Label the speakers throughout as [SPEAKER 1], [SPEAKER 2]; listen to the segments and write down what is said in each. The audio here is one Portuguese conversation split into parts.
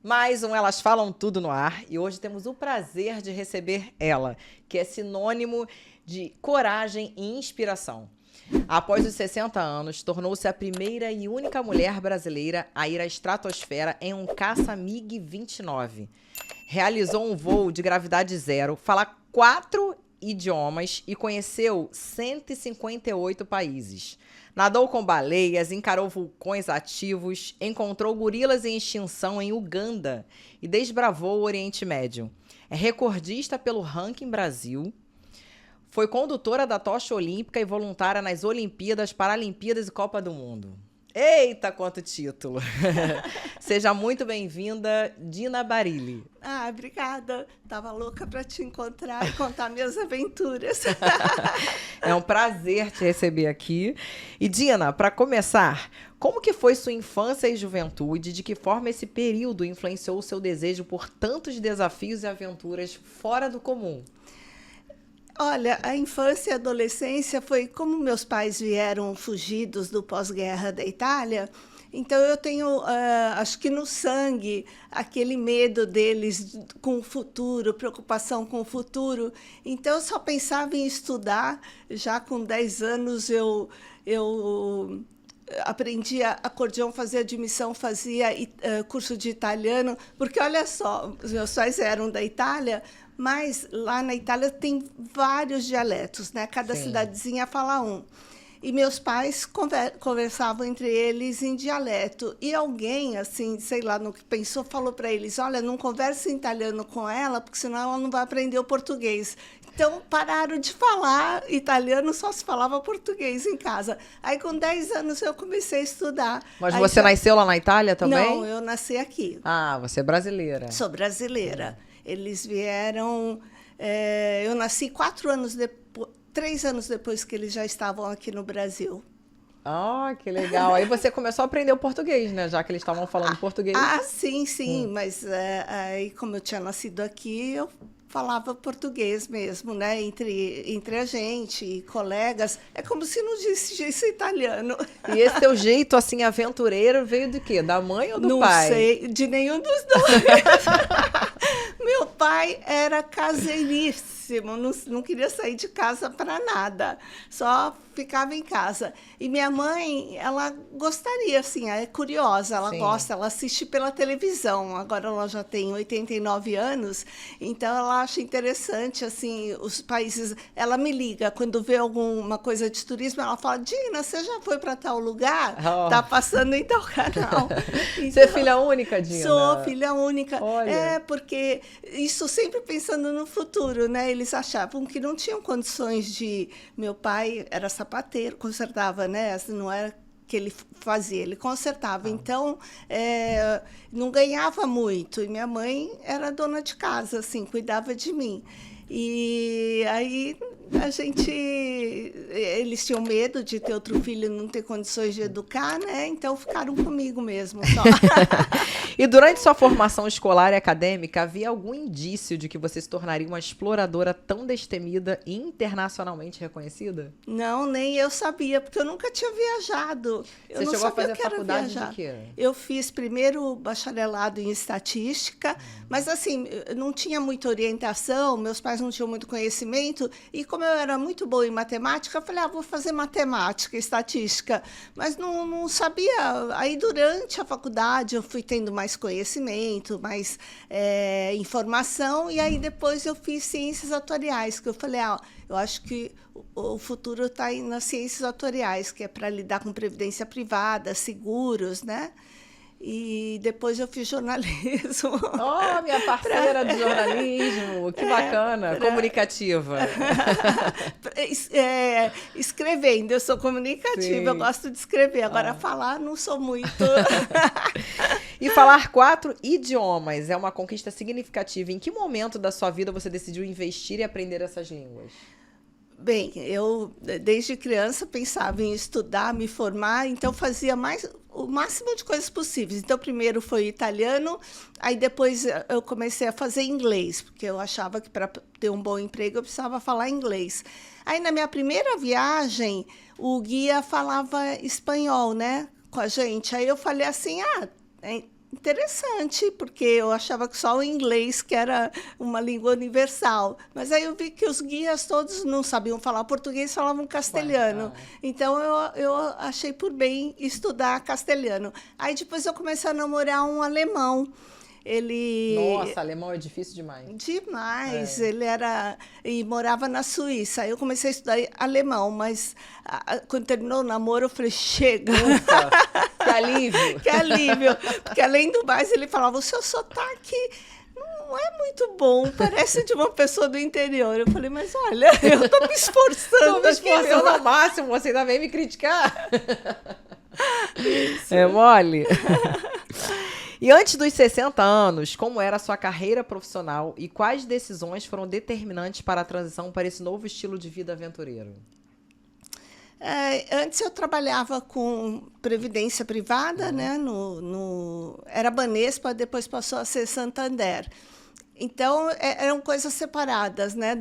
[SPEAKER 1] Mais um Elas Falam Tudo no ar e hoje temos o prazer de receber ela, que é sinônimo de coragem e inspiração. Após os 60 anos, tornou-se a primeira e única mulher brasileira a ir à estratosfera em um caça MiG-29. Realizou um voo de gravidade zero, fala 4 idiomas e conheceu 158 países. Nadou com baleias, encarou vulcões ativos, encontrou gorilas em extinção em Uganda e desbravou o Oriente Médio. É recordista pelo Ranking Brasil. Foi condutora da tocha olímpica e voluntária nas Olimpíadas, Paralimpíadas e Copa do Mundo. Eita, quanto título! Seja muito bem-vinda, Dina Barilli.
[SPEAKER 2] Ah, obrigada. Tava louca para te encontrar e contar minhas aventuras.
[SPEAKER 1] É um prazer te receber aqui. E, Dina, para começar, como que foi sua infância e juventude? De que forma esse período influenciou o seu desejo por tantos desafios e aventuras fora do comum?
[SPEAKER 2] Olha, a infância e a adolescência foi como meus pais vieram fugidos do pós-guerra da Itália. Então, eu tenho, acho que no sangue, aquele medo deles com o futuro, preocupação com o futuro. Então, eu só pensava em estudar. Já com 10 anos, eu aprendia acordeão, fazia admissão, fazia curso de italiano. Porque, olha só, os meus pais eram da Itália, mas lá na Itália tem vários dialetos, né? Cada cidadezinha fala um. E meus pais conversavam entre eles em dialeto. E alguém, assim, sei lá, no que pensou, falou para eles, olha, não converse em italiano com ela, porque senão ela não vai aprender o português. Então, pararam de falar italiano, só se falava português em casa. Aí, com 10 anos, eu comecei a estudar.
[SPEAKER 1] Mas você nasceu lá na Itália também?
[SPEAKER 2] Não, eu nasci aqui.
[SPEAKER 1] Ah, você é brasileira.
[SPEAKER 2] Sou brasileira. Eles vieram... eu nasci 3 anos depois que eles já estavam aqui no Brasil.
[SPEAKER 1] Ah, que legal. Aí você começou a aprender o português, né? Já que eles estavam falando português.
[SPEAKER 2] Ah, sim. Mas aí, como eu tinha nascido aqui, eu falava português mesmo, né? Entre a gente, colegas. É como se não disse italiano.
[SPEAKER 1] E esse teu jeito, assim, aventureiro, veio do quê? Da mãe ou do pai?
[SPEAKER 2] Não sei, de nenhum dos dois. Meu pai era caseiríssimo, não queria sair de casa para nada, só ficava em casa. E minha mãe, ela gostaria, assim, é curiosa, ela gosta, ela assiste pela televisão. Agora ela já tem 89 anos, então ela acha interessante, assim, os países... Ela me liga, quando vê alguma coisa de turismo, ela fala, Dina, você já foi para tal lugar? Tá passando em tal canal. Então,
[SPEAKER 1] você é filha única, Dina?
[SPEAKER 2] Sou filha única.
[SPEAKER 1] Olha.
[SPEAKER 2] É, porque isso sempre pensando no futuro, né? Eles achavam que não tinham condições de... Meu pai era sapateiro, consertava, né? Não era que ele fazia, ele consertava. Então, não ganhava muito. E minha mãe era dona de casa, assim, cuidava de mim. E aí eles tinham medo de ter outro filho e não ter condições de educar, né? Então ficaram comigo mesmo só.
[SPEAKER 1] E durante sua formação escolar e acadêmica, havia algum indício de que você se tornaria uma exploradora tão destemida e internacionalmente reconhecida?
[SPEAKER 2] Não, nem eu sabia, porque eu nunca tinha viajado.
[SPEAKER 1] Você chegou a fazer faculdade de quê?
[SPEAKER 2] Eu fiz primeiro bacharelado em estatística, mas assim, não tinha muita orientação, meus pais não tinham muito conhecimento, e como eu era muito boa em matemática, eu falei, vou fazer matemática, estatística, mas não sabia. Aí, durante a faculdade, eu fui tendo mais conhecimento, mais informação, e aí depois eu fiz ciências atuariais, que eu falei, eu acho que o futuro está nas ciências atuariais, que é para lidar com previdência privada, seguros, né? E depois eu fiz jornalismo.
[SPEAKER 1] Oh, minha parceira de jornalismo, que bacana, comunicativa.
[SPEAKER 2] Escrevendo, eu sou comunicativa, eu gosto de escrever. Agora, falar, não sou muito.
[SPEAKER 1] E falar 4 idiomas é uma conquista significativa. Em que momento da sua vida você decidiu investir e aprender essas línguas?
[SPEAKER 2] Bem, eu, desde criança, pensava em estudar, me formar, então fazia o máximo de coisas possíveis. Então, primeiro foi italiano, aí depois eu comecei a fazer inglês, porque eu achava que para ter um bom emprego eu precisava falar inglês. Aí, na minha primeira viagem, o guia falava espanhol, né, com a gente. Aí eu falei assim, interessante, porque eu achava que só o inglês que era uma língua universal. Mas aí eu vi que os guias todos não sabiam falar português, falavam castelhano. Então eu achei por bem estudar castelhano. Aí depois eu comecei a namorar um alemão. Ele...
[SPEAKER 1] Nossa, alemão é difícil demais.
[SPEAKER 2] Demais. Ele era... E morava na Suíça. Aí eu comecei a estudar alemão, mas quando terminou o namoro, eu falei, chega.
[SPEAKER 1] Ufa, que alívio.
[SPEAKER 2] Que alívio. Porque, além do mais, ele falava, o seu sotaque não é muito bom, parece de uma pessoa do interior. Eu falei, mas olha, eu estou me esforçando.
[SPEAKER 1] Estou me esforçando ao máximo, você ainda vem me criticar? Isso. É mole? E antes dos 60 anos, como era a sua carreira profissional e quais decisões foram determinantes para a transição para esse novo estilo de vida aventureiro?
[SPEAKER 2] Antes eu trabalhava com previdência privada, né? Era Banespa, depois passou a ser Santander. Então, eram coisas separadas, né?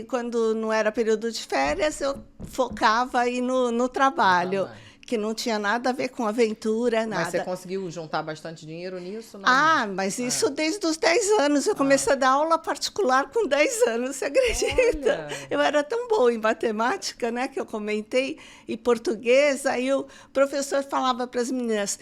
[SPEAKER 2] Quando não era período de férias, eu focava aí no trabalho. Que não tinha nada a ver com aventura, nada.
[SPEAKER 1] Mas você conseguiu juntar bastante dinheiro nisso? Não?
[SPEAKER 2] Mas isso desde os 10 anos. Eu comecei a dar aula particular com 10 anos, você acredita?
[SPEAKER 1] Olha.
[SPEAKER 2] Eu era tão boa em matemática, né, que eu comentei, e português. Aí o professor falava para as meninas,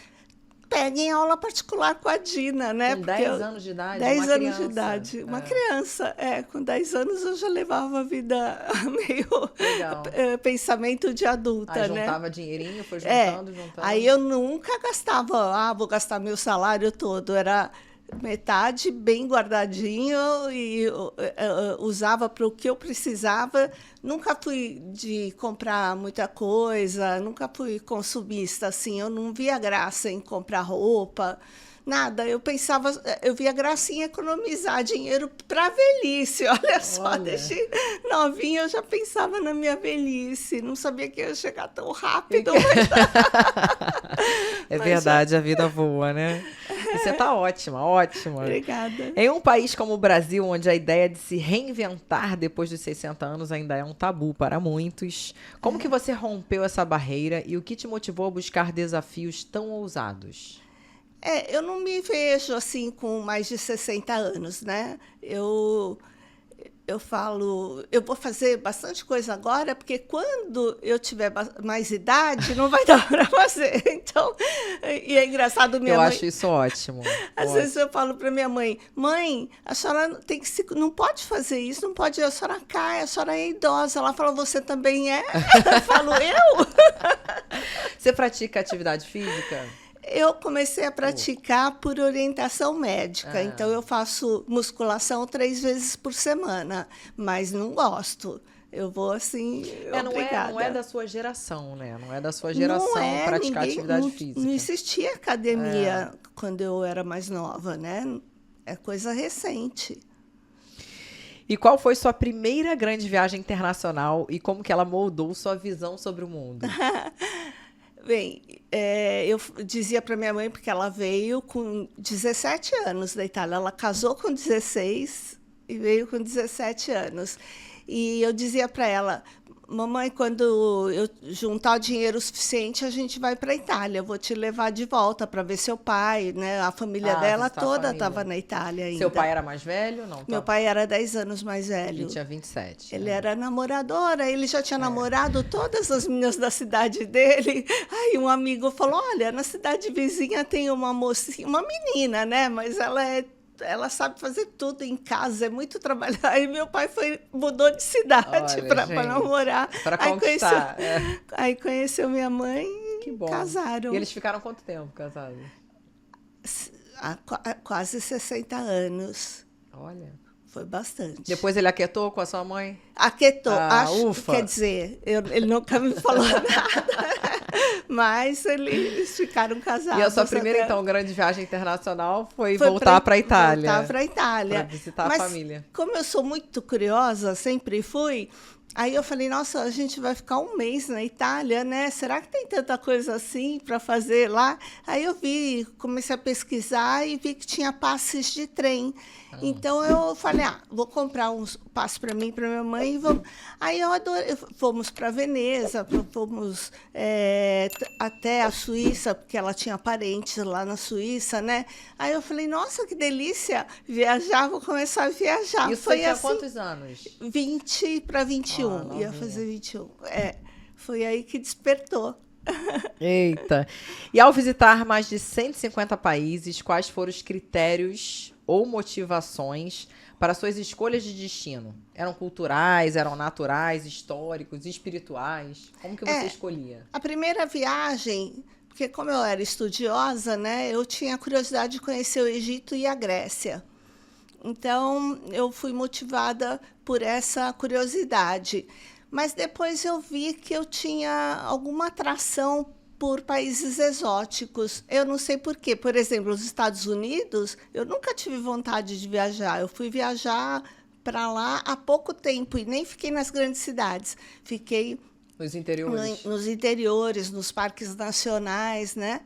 [SPEAKER 2] peguem aula particular com a Dina, né?
[SPEAKER 1] Com 10 anos de idade?
[SPEAKER 2] 10 anos de idade. Uma criança, com 10 anos eu já levava a vida meio pensamento de adulta,
[SPEAKER 1] aí
[SPEAKER 2] né?
[SPEAKER 1] Juntava dinheirinho, foi juntando.
[SPEAKER 2] Aí eu nunca gastava, vou gastar meu salário todo, era metade bem guardadinho e usava para o que eu precisava. Nunca fui de comprar muita coisa, nunca fui consumista, assim, eu não via graça em comprar roupa, nada. Eu via graça em economizar dinheiro para a velhice. Olha só, desde novinha eu já pensava na minha velhice, não sabia que ia chegar tão rápido.
[SPEAKER 1] É verdade, a vida voa, né? E você tá ótima.
[SPEAKER 2] Obrigada.
[SPEAKER 1] Em um país como o Brasil, onde a ideia de se reinventar depois dos 60 anos ainda é um tabu para muitos, como que você rompeu essa barreira e o que te motivou a buscar desafios tão ousados?
[SPEAKER 2] Eu não me vejo assim com mais de 60 anos, né? Eu falo, eu vou fazer bastante coisa agora, porque quando eu tiver mais idade, não vai dar para fazer. Então, e é engraçado, minha mãe...
[SPEAKER 1] Eu acho isso ótimo.
[SPEAKER 2] Às vezes eu falo para minha mãe, a senhora não pode fazer isso, não pode, a senhora cai, a senhora é idosa. Ela fala, você também é? Eu falo, eu?
[SPEAKER 1] Você pratica atividade física?
[SPEAKER 2] Eu comecei a praticar por orientação médica. Então, eu faço musculação 3 vezes por semana, mas não gosto. Eu vou assim, obrigada.
[SPEAKER 1] Não é da sua geração, né? Não é da sua geração praticar atividade física.
[SPEAKER 2] Não existia academia quando eu era mais nova, né? É coisa recente.
[SPEAKER 1] E qual foi sua primeira grande viagem internacional e como que ela moldou sua visão sobre o mundo?
[SPEAKER 2] Bem, eu dizia para minha mãe, porque ela veio com 17 anos da Itália. Ela casou com 16 e veio com 17 anos. E eu dizia para ela, mamãe, quando eu juntar o dinheiro suficiente, a gente vai para a Itália. Eu vou te levar de volta para ver seu pai, né? A família dela toda estava na Itália ainda.
[SPEAKER 1] Seu pai era mais velho? Não,
[SPEAKER 2] Meu pai era 10 anos mais velho.
[SPEAKER 1] Ele tinha 27.
[SPEAKER 2] Ele era namorador, ele já tinha namorado todas as meninas da cidade dele. Aí um amigo falou, olha, na cidade vizinha tem uma mocinha, uma menina, né? Mas ela sabe fazer tudo em casa, é muito trabalho. Aí meu pai mudou de cidade para namorar.
[SPEAKER 1] Para conquistar.
[SPEAKER 2] Aí conheceu minha mãe
[SPEAKER 1] e
[SPEAKER 2] casaram.
[SPEAKER 1] E eles ficaram quanto tempo casados?
[SPEAKER 2] Quase 60 anos.
[SPEAKER 1] Olha.
[SPEAKER 2] Foi bastante.
[SPEAKER 1] Depois ele aquietou com a sua mãe?
[SPEAKER 2] Aquietou.
[SPEAKER 1] Ufa.
[SPEAKER 2] Quer dizer, ele nunca me falou nada. Mas eles ficaram casados.
[SPEAKER 1] E a sua primeira, então, grande viagem internacional foi voltar para a Itália.
[SPEAKER 2] Voltar para a Itália.
[SPEAKER 1] Para visitar a família.
[SPEAKER 2] Como eu sou muito curiosa, sempre fui, Aí eu falei, nossa, a gente vai ficar um mês na Itália, né? Será que tem tanta coisa assim para fazer lá? Aí eu vi, comecei a pesquisar e vi que tinha passes de trem. Então eu falei, vou comprar uns passes para mim, para minha mãe. E vamos. Aí eu adorei. Fomos para Veneza, fomos até a Suíça, porque ela tinha parentes lá na Suíça, né? Aí eu falei, nossa, que delícia viajar, vou começar a viajar.
[SPEAKER 1] Isso
[SPEAKER 2] Foi
[SPEAKER 1] tinha
[SPEAKER 2] assim,
[SPEAKER 1] quantos anos?
[SPEAKER 2] 20 para 21. Ia
[SPEAKER 1] novinha.
[SPEAKER 2] fazer 21. Foi aí que despertou.
[SPEAKER 1] Eita. E ao visitar mais de 150 países, quais foram os critérios ou motivações para suas escolhas de destino? Eram culturais, eram naturais, históricos, espirituais? Como que você escolhia?
[SPEAKER 2] A primeira viagem, porque como eu era estudiosa, né, eu tinha curiosidade de conhecer o Egito e a Grécia. Então, eu fui motivada por essa curiosidade. Mas depois eu vi que eu tinha alguma atração por países exóticos. Eu não sei por quê. Por exemplo, os Estados Unidos, eu nunca tive vontade de viajar. Eu fui viajar para lá há pouco tempo e nem fiquei nas grandes cidades. Fiquei
[SPEAKER 1] Nos interiores?
[SPEAKER 2] nos interiores, nos parques nacionais, né?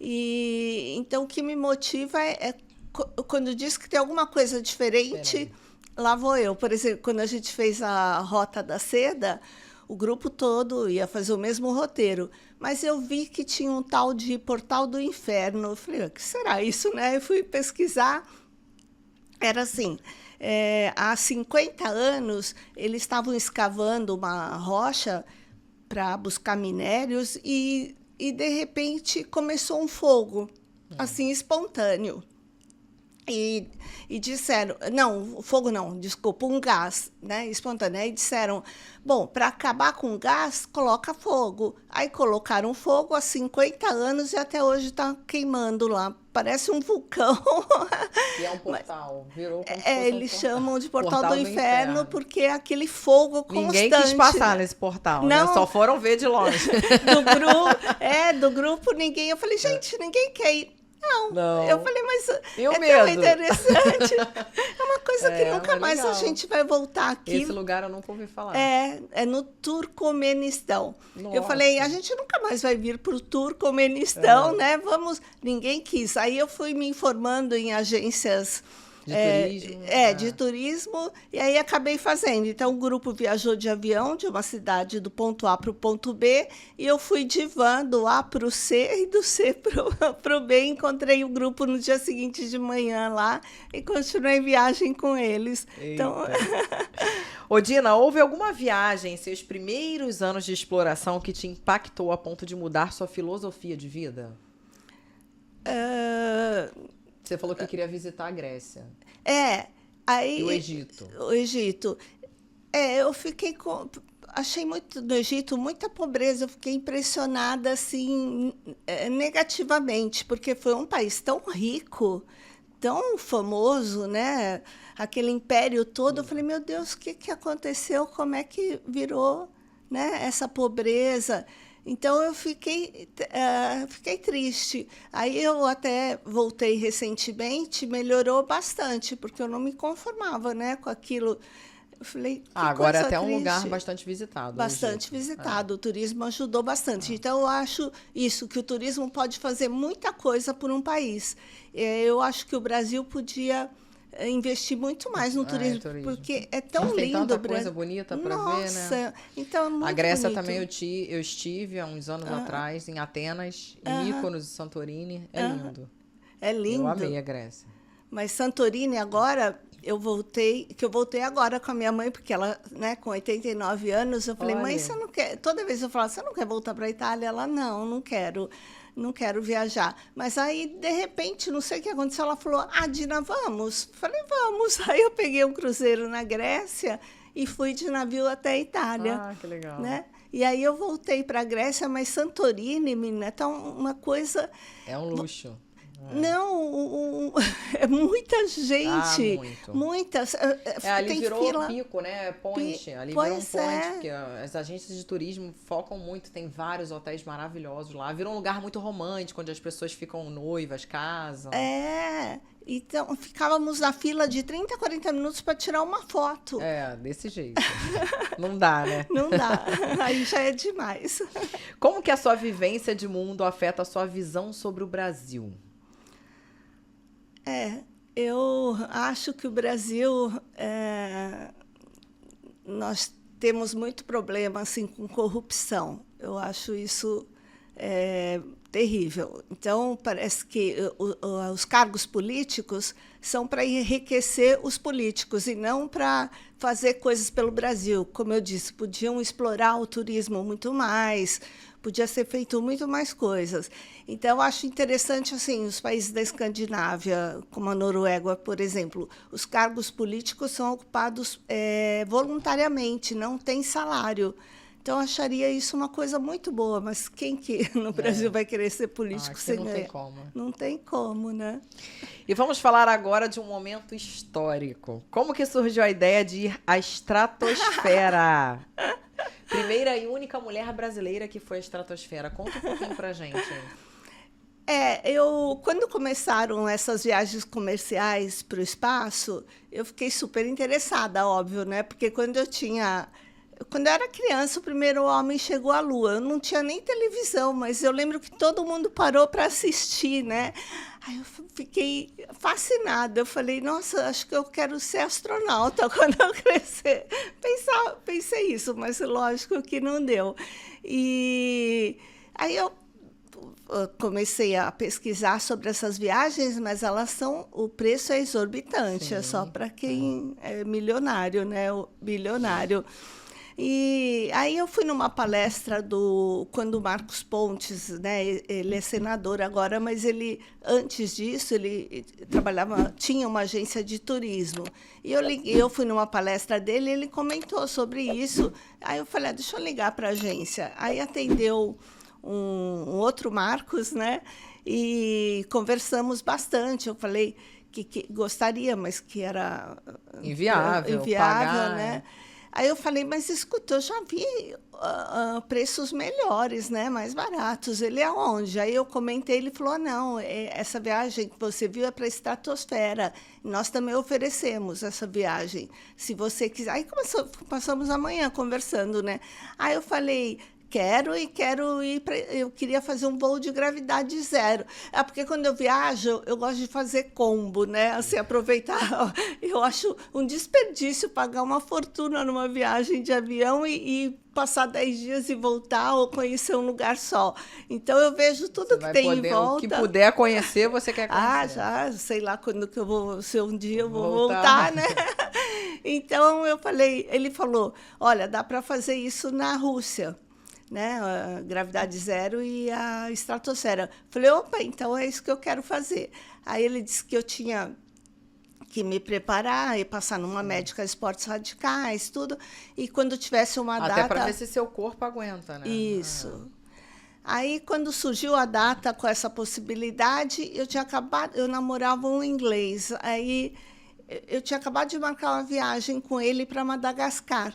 [SPEAKER 2] E então o que me motiva quando diz que tem alguma coisa diferente, lá vou eu. Por exemplo, quando a gente fez a Rota da Seda, o grupo todo ia fazer o mesmo roteiro, mas eu vi que tinha um tal de Portal do Inferno. Eu falei, o que será isso, né? Eu fui pesquisar, era assim, há 50 anos eles estavam escavando uma rocha para buscar minérios e de repente começou um fogo, assim, espontâneo. E disseram, não, fogo não, desculpa, um gás, né, espontâneo. Aí disseram, bom, para acabar com o gás, coloca fogo. Aí colocaram fogo há 50 anos e até hoje está queimando lá. Parece um vulcão.
[SPEAKER 1] E é um portal, virou como se fosse
[SPEAKER 2] Eles
[SPEAKER 1] portal.
[SPEAKER 2] chamam de portal do inferno porque é aquele fogo constante.
[SPEAKER 1] Ninguém quis passar nesse portal,
[SPEAKER 2] não,
[SPEAKER 1] né? Só foram ver de longe.
[SPEAKER 2] Do grupo ninguém. Eu falei, gente, ninguém quer ir. Não. Eu falei, mas
[SPEAKER 1] e o
[SPEAKER 2] é
[SPEAKER 1] medo?
[SPEAKER 2] tão interessante. É uma coisa que nunca mais
[SPEAKER 1] legal.
[SPEAKER 2] a gente vai voltar aqui.
[SPEAKER 1] Esse lugar eu nunca ouvi falar.
[SPEAKER 2] É no Turcomenistão.
[SPEAKER 1] Nossa.
[SPEAKER 2] Eu falei, a gente nunca mais vai vir para o Turcomenistão, né? Vamos, ninguém quis. Aí eu fui me informando em agências
[SPEAKER 1] de turismo.
[SPEAKER 2] De turismo, e aí acabei fazendo. Então, o grupo viajou de avião de uma cidade do ponto A para o ponto B, e eu fui de van do A para o C e do C para o B. Encontrei o grupo no dia seguinte de manhã lá e continuei viagem com eles.
[SPEAKER 1] Eita.
[SPEAKER 2] Então...
[SPEAKER 1] Ô, Dina, houve alguma viagem em seus primeiros anos de exploração que te impactou a ponto de mudar sua filosofia de vida? Você falou que queria visitar a Grécia.
[SPEAKER 2] Aí...
[SPEAKER 1] E o Egito.
[SPEAKER 2] O Egito. Eu fiquei achei muito no Egito muita pobreza. Eu fiquei impressionada, assim, negativamente, porque foi um país tão rico, tão famoso, né? Aquele império todo. Eu falei, meu Deus, o que aconteceu? Como é que virou, né, essa pobreza? Então, eu fiquei triste. Aí, eu até voltei recentemente, melhorou bastante, porque eu não me conformava, né, com aquilo. Eu falei,
[SPEAKER 1] agora é até
[SPEAKER 2] triste.
[SPEAKER 1] Um lugar bastante visitado.
[SPEAKER 2] Bastante visitado. O turismo ajudou bastante. Então, eu acho isso, que o turismo pode fazer muita coisa por um país. Eu acho que o Brasil podia investir muito mais no turismo, porque é tão lindo.
[SPEAKER 1] Tem tanta coisa bonita para ver, né?
[SPEAKER 2] Então é muito
[SPEAKER 1] a Grécia
[SPEAKER 2] bonito.
[SPEAKER 1] Também eu estive há uns anos atrás em Atenas, em Mykonos e Santorini. É lindo.
[SPEAKER 2] É lindo.
[SPEAKER 1] Eu amei a Grécia.
[SPEAKER 2] Mas Santorini agora, eu voltei agora com a minha mãe, porque ela, né, com 89 anos, eu falei, mãe, você não quer... Toda vez eu falo, você não quer voltar para a Itália? Ela, não quero. Não quero viajar. Mas aí, de repente, não sei o que aconteceu, ela falou, Dina, vamos. Falei, vamos. Aí eu peguei um cruzeiro na Grécia e fui de navio até a Itália.
[SPEAKER 1] Que legal.
[SPEAKER 2] Né? E aí eu voltei para a Grécia, mas Santorini, menina, tá uma coisa...
[SPEAKER 1] É um luxo.
[SPEAKER 2] Não, é muita gente.
[SPEAKER 1] Muito.
[SPEAKER 2] Muitas.
[SPEAKER 1] Ali
[SPEAKER 2] Tem
[SPEAKER 1] virou
[SPEAKER 2] fila.
[SPEAKER 1] pico, né? Point. Ali virou um
[SPEAKER 2] Pois
[SPEAKER 1] point,
[SPEAKER 2] é.
[SPEAKER 1] porque as agências de turismo focam muito, tem vários hotéis maravilhosos lá. Virou um lugar muito romântico, onde as pessoas ficam noivas, casam.
[SPEAKER 2] Então, ficávamos na fila de 30, 40 minutos para tirar uma foto.
[SPEAKER 1] Desse jeito. Não dá, né?
[SPEAKER 2] Não dá. Aí já é demais.
[SPEAKER 1] Como que a sua vivência de mundo afeta a sua visão sobre o Brasil?
[SPEAKER 2] Eu acho que o Brasil, nós temos muito problema assim, com corrupção. Eu acho isso terrível. Então, parece que os cargos políticos são para enriquecer os políticos e não para fazer coisas pelo Brasil. Como eu disse, podiam explorar o turismo muito mais, podia ser feito muito mais coisas. Então, eu acho interessante, assim, os países da Escandinávia, como a Noruega, por exemplo, os cargos políticos são ocupados voluntariamente, não tem salário. Então, eu acharia isso uma coisa muito boa, mas quem que no Brasil vai querer ser político sem ganhar?
[SPEAKER 1] Não tem como.
[SPEAKER 2] Não tem como, né?
[SPEAKER 1] E vamos falar agora de um momento histórico. Como que surgiu a ideia de ir à estratosfera? Primeira e única mulher brasileira que foi à estratosfera. Conta um pouquinho pra gente.
[SPEAKER 2] Quando começaram essas viagens comerciais para o espaço, eu fiquei super interessada, óbvio, né? Porque quando eu era criança, o primeiro homem chegou à Lua. Eu não tinha nem televisão, mas eu lembro que todo mundo parou para assistir, né? Aí eu fiquei fascinada. Eu falei, nossa, acho que eu quero ser astronauta quando eu crescer. Pensei isso, mas lógico que não deu. E aí eu comecei a pesquisar sobre essas viagens, mas o preço é exorbitante. Sim. É só para quem é milionário, né? O bilionário. E aí eu fui numa palestra quando o Marcos Pontes, né, ele é senador agora, mas antes disso ele tinha uma agência de turismo. E eu fui numa palestra dele, ele comentou sobre isso. Aí eu falei, deixa eu ligar para a agência. Aí atendeu um outro Marcos, né, e conversamos bastante. Eu falei que gostaria, mas que era
[SPEAKER 1] inviável pagar,
[SPEAKER 2] né? Aí eu falei, mas escuta, eu já vi preços melhores, né, mais baratos. Ele aonde? Aí eu comentei, ele falou, não, essa viagem que você viu é para a estratosfera. Nós também oferecemos essa viagem, se você quiser. Aí passamos a manhã conversando, né? Aí eu falei, quero ir eu queria fazer um voo de gravidade zero. Porque quando eu viajo, eu gosto de fazer combo, né? Assim, aproveitar. Eu acho um desperdício pagar uma fortuna numa viagem de avião e passar 10 dias e voltar ou conhecer um lugar só. Então, eu vejo tudo que tem em volta.
[SPEAKER 1] O que puder conhecer, você quer conhecer.
[SPEAKER 2] Já, sei lá quando que eu vou, se um dia eu vou voltar, né? Então, ele falou, olha, dá para fazer isso na Rússia, né, a gravidade zero e a estratosfera. Falei, opa, então é isso que eu quero fazer. Aí ele disse que eu tinha que me preparar e passar numa médica de esportes radicais, tudo, e quando tivesse uma data...
[SPEAKER 1] Até para ver se seu corpo aguenta, né?
[SPEAKER 2] Isso. Aí, quando surgiu a data com essa possibilidade, eu namorava um inglês, aí eu tinha acabado de marcar uma viagem com ele para Madagascar.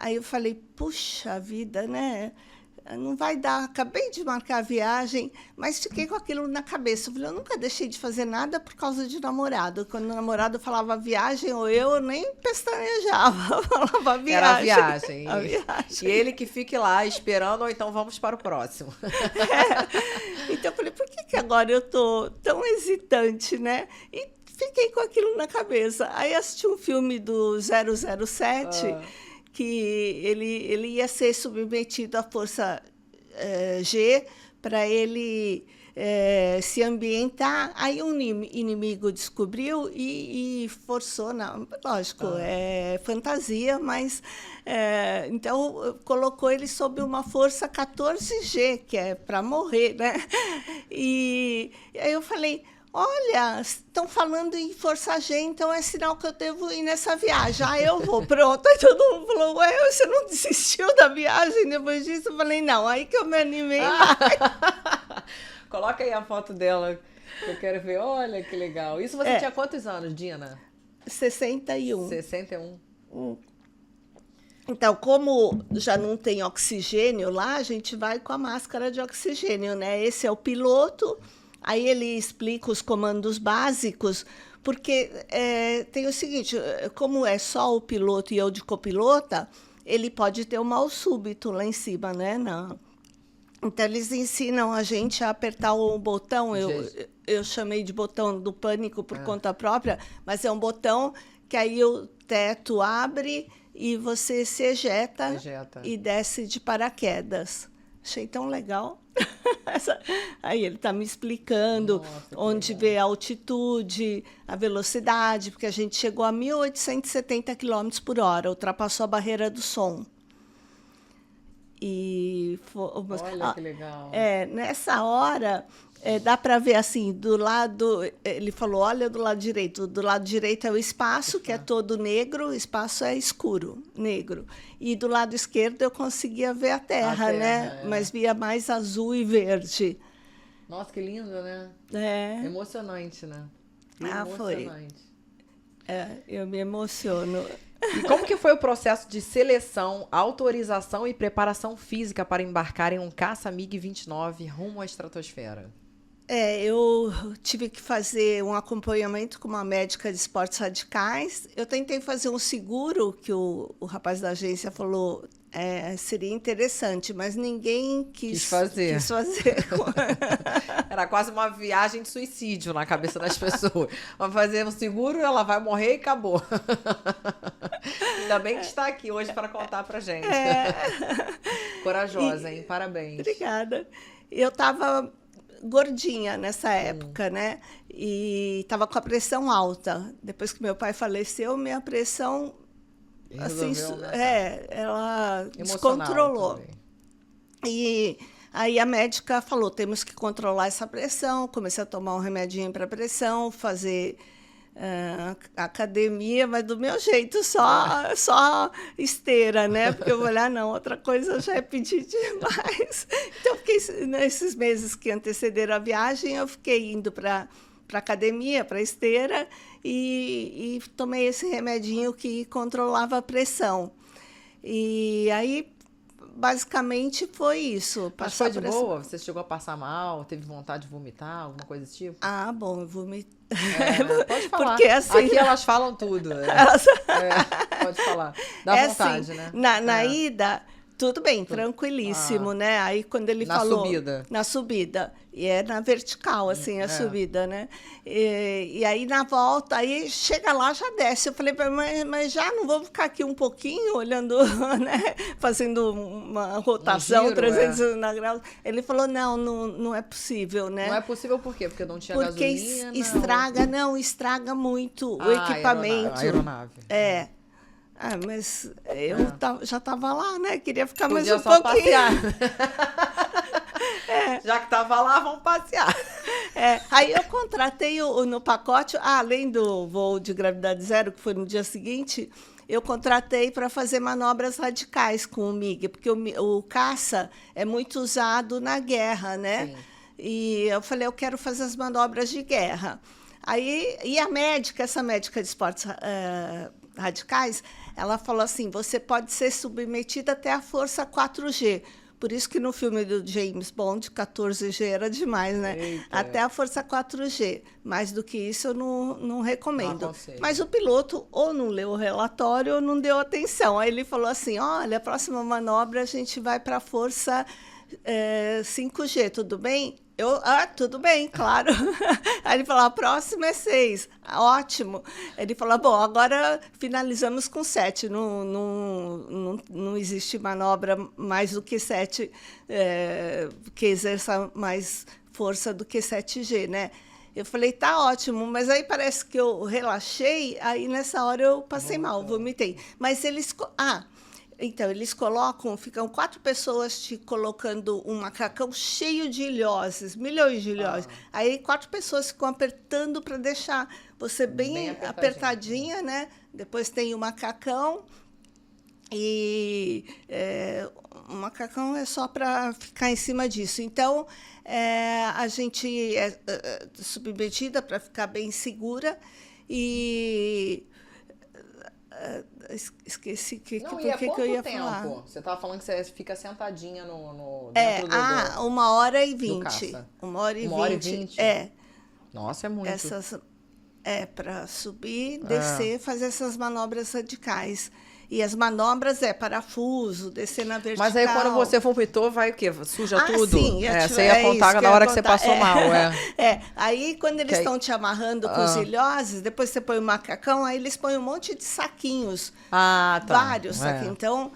[SPEAKER 2] Aí eu falei, puxa vida, né? Não vai dar. Acabei de marcar a viagem, mas fiquei com aquilo na cabeça. Eu falei, eu nunca deixei de fazer nada por causa de namorado. Quando o namorado falava viagem, ou eu nem pestanejava, falava viagem.
[SPEAKER 1] Era a viagem.
[SPEAKER 2] A viagem.
[SPEAKER 1] E ele que fique lá esperando, ou então vamos para o próximo.
[SPEAKER 2] Então eu falei, por que agora eu tô tão hesitante, né? E fiquei com aquilo na cabeça. Aí assisti um filme do 007... que ele ia ser submetido à força G para ele se ambientar. Aí um inimigo descobriu e forçou. Lógico, é fantasia, mas... então, colocou ele sob uma força 14G, que é para morrer, né? E aí eu falei... Olha, estão falando em força G, então é sinal que eu devo ir nessa viagem. Eu vou, pronto. Aí todo mundo falou, ué, você não desistiu da viagem depois disso? Eu falei, não, aí que eu me animei mais.
[SPEAKER 1] Coloca aí a foto dela, que eu quero ver. Olha que legal. Isso você tinha quantos anos, Dina?
[SPEAKER 2] 61.
[SPEAKER 1] 61.
[SPEAKER 2] Então, como já não tem oxigênio lá, a gente vai com a máscara de oxigênio, né? Esse é o piloto, aí ele explica os comandos básicos, porque tem o seguinte, como é só o piloto e eu de copilota, ele pode ter um mal súbito lá em cima, né? Não. Então, eles ensinam a gente a apertar o botão, eu chamei de botão do pânico por conta própria, mas é um botão que aí o teto abre e você se ejeta e desce de paraquedas. Achei tão legal. Aí ele está me explicando onde vê a altitude, a velocidade, porque a gente chegou a 1.870 km/h, ultrapassou a barreira do som.
[SPEAKER 1] Olha que legal.
[SPEAKER 2] Nessa hora, dá para ver assim, do lado, ele falou, olha do lado direito é o espaço, que é todo negro, o espaço é escuro, negro. E do lado esquerdo eu conseguia ver a terra, né? Mas via mais azul e verde.
[SPEAKER 1] Nossa, que lindo, né? Emocionante, né?
[SPEAKER 2] Emocionante. Eu me emociono.
[SPEAKER 1] E como que foi o processo de seleção, autorização e preparação física para embarcar em um caça MiG-29 rumo à estratosfera?
[SPEAKER 2] Eu tive que fazer um acompanhamento com uma médica de esportes radicais. Eu tentei fazer um seguro, que o rapaz da agência falou seria interessante, mas ninguém quis fazer.
[SPEAKER 1] Era quase uma viagem de suicídio na cabeça das pessoas. Vamos fazer um seguro, ela vai morrer e acabou. Ainda bem que está aqui hoje para contar pra gente. Corajosa, hein? Parabéns.
[SPEAKER 2] Obrigada. Eu estava gordinha nessa época, né? E estava com a pressão alta. Depois que meu pai faleceu, minha pressão assim, ela descontrolou. Também. E aí a médica falou, temos que controlar essa pressão. Comecei a tomar um remedinho para pressão, fazer academia, mas do meu jeito, só esteira, né? Porque eu vou olhar, não, outra coisa já é pedir demais. Então, nesses meses que antecederam a viagem, eu fiquei indo para academia, para esteira, e tomei esse remedinho que controlava a pressão. E aí, basicamente, foi isso.
[SPEAKER 1] Mas foi de boa? Você chegou a passar mal? Teve vontade de vomitar? Alguma coisa desse tipo?
[SPEAKER 2] Bom, eu vomitei.
[SPEAKER 1] Pode falar.
[SPEAKER 2] Porque, assim,
[SPEAKER 1] aqui elas falam tudo. Pode falar. Dá vontade,
[SPEAKER 2] assim,
[SPEAKER 1] né?
[SPEAKER 2] Na ida, tudo bem, tranquilíssimo, né? Aí, quando ele falou...
[SPEAKER 1] Subida.
[SPEAKER 2] Na subida. E é na vertical, assim, a subida, né? E aí, na volta, aí chega lá, já desce. Eu falei, mas já não vou ficar aqui um pouquinho, olhando, né? Fazendo uma rotação,
[SPEAKER 1] giro,
[SPEAKER 2] 360 graus. Ele falou, não é possível, né?
[SPEAKER 1] Não é possível por quê? Porque não tinha gasolina?
[SPEAKER 2] Porque estraga muito o equipamento.
[SPEAKER 1] A aeronave.
[SPEAKER 2] Mas eu já estava lá, né? Queria ficar
[SPEAKER 1] Podia
[SPEAKER 2] mais um pouquinho.
[SPEAKER 1] Passear. Já que estava lá, vamos passear.
[SPEAKER 2] Aí eu contratei no pacote, além do voo de gravidade zero, que foi no dia seguinte, eu contratei para fazer manobras radicais com o MiG, porque o caça é muito usado na guerra, né? Sim. E eu falei, eu quero fazer as manobras de guerra. Aí, e essa médica de esportes radicais, ela falou assim, você pode ser submetida até a força 4G. Por isso que no filme do James Bond, 14G era demais, né?
[SPEAKER 1] Eita.
[SPEAKER 2] Até a força 4G. Mais do que isso, eu não recomendo.
[SPEAKER 1] Não aconselho.
[SPEAKER 2] Mas o piloto ou não leu o relatório ou não deu atenção. Aí ele falou assim, olha, a próxima manobra a gente vai para a força 5G, tudo bem? Tudo bem, claro. Aí ele falou, a próxima é 6. Ótimo. Ele falou, bom, agora finalizamos com 7. Não existe manobra mais do que 7, que exerça mais força do que 7G, né? Eu falei, tá ótimo, mas aí parece que eu relaxei, aí nessa hora eu passei mal, vomitei. Mas eles... Então, eles ficam 4 pessoas te colocando um macacão cheio de ilhoses, milhões de ilhoses. Aí 4 pessoas ficam apertando para deixar você bem apertadinha, né? Depois tem o macacão e o macacão é só para ficar em cima disso. Então, a gente é submetida para ficar bem segura e... esqueci o que eu ia falar.
[SPEAKER 1] Você estava falando que você fica sentadinha dentro do
[SPEAKER 2] 1h20.
[SPEAKER 1] 1h20?
[SPEAKER 2] É.
[SPEAKER 1] Nossa, é muito.
[SPEAKER 2] Para subir, descer, fazer essas manobras radicais. E as manobras parafuso, descer na vertical.
[SPEAKER 1] Mas aí quando você vomitou, vai o quê? Suja tudo?
[SPEAKER 2] Sim,
[SPEAKER 1] você ia contar na hora que você passou mal.
[SPEAKER 2] Aí quando eles estão te amarrando com os ilhoses, depois você põe o macacão, aí eles põem um monte de saquinhos.
[SPEAKER 1] Tá.
[SPEAKER 2] Vários saquinhos. Então,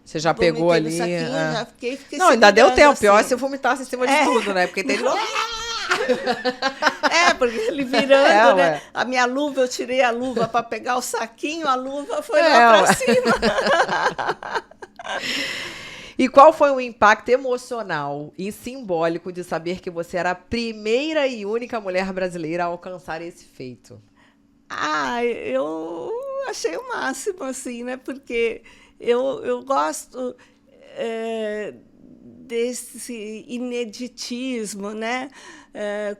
[SPEAKER 1] você já pegou ali.
[SPEAKER 2] Saquinho, já fiquei
[SPEAKER 1] não, ainda deu tempo.
[SPEAKER 2] Assim.
[SPEAKER 1] Pior se eu vomitasse em cima de tudo, né? Porque tem...
[SPEAKER 2] porque ele virando, né? A minha luva, eu tirei a luva para pegar o saquinho, a luva foi lá para cima.
[SPEAKER 1] E qual foi o impacto emocional e simbólico de saber que você era a primeira e única mulher brasileira a alcançar esse feito?
[SPEAKER 2] Eu achei o máximo, assim, né? Porque eu gosto... desse ineditismo, né?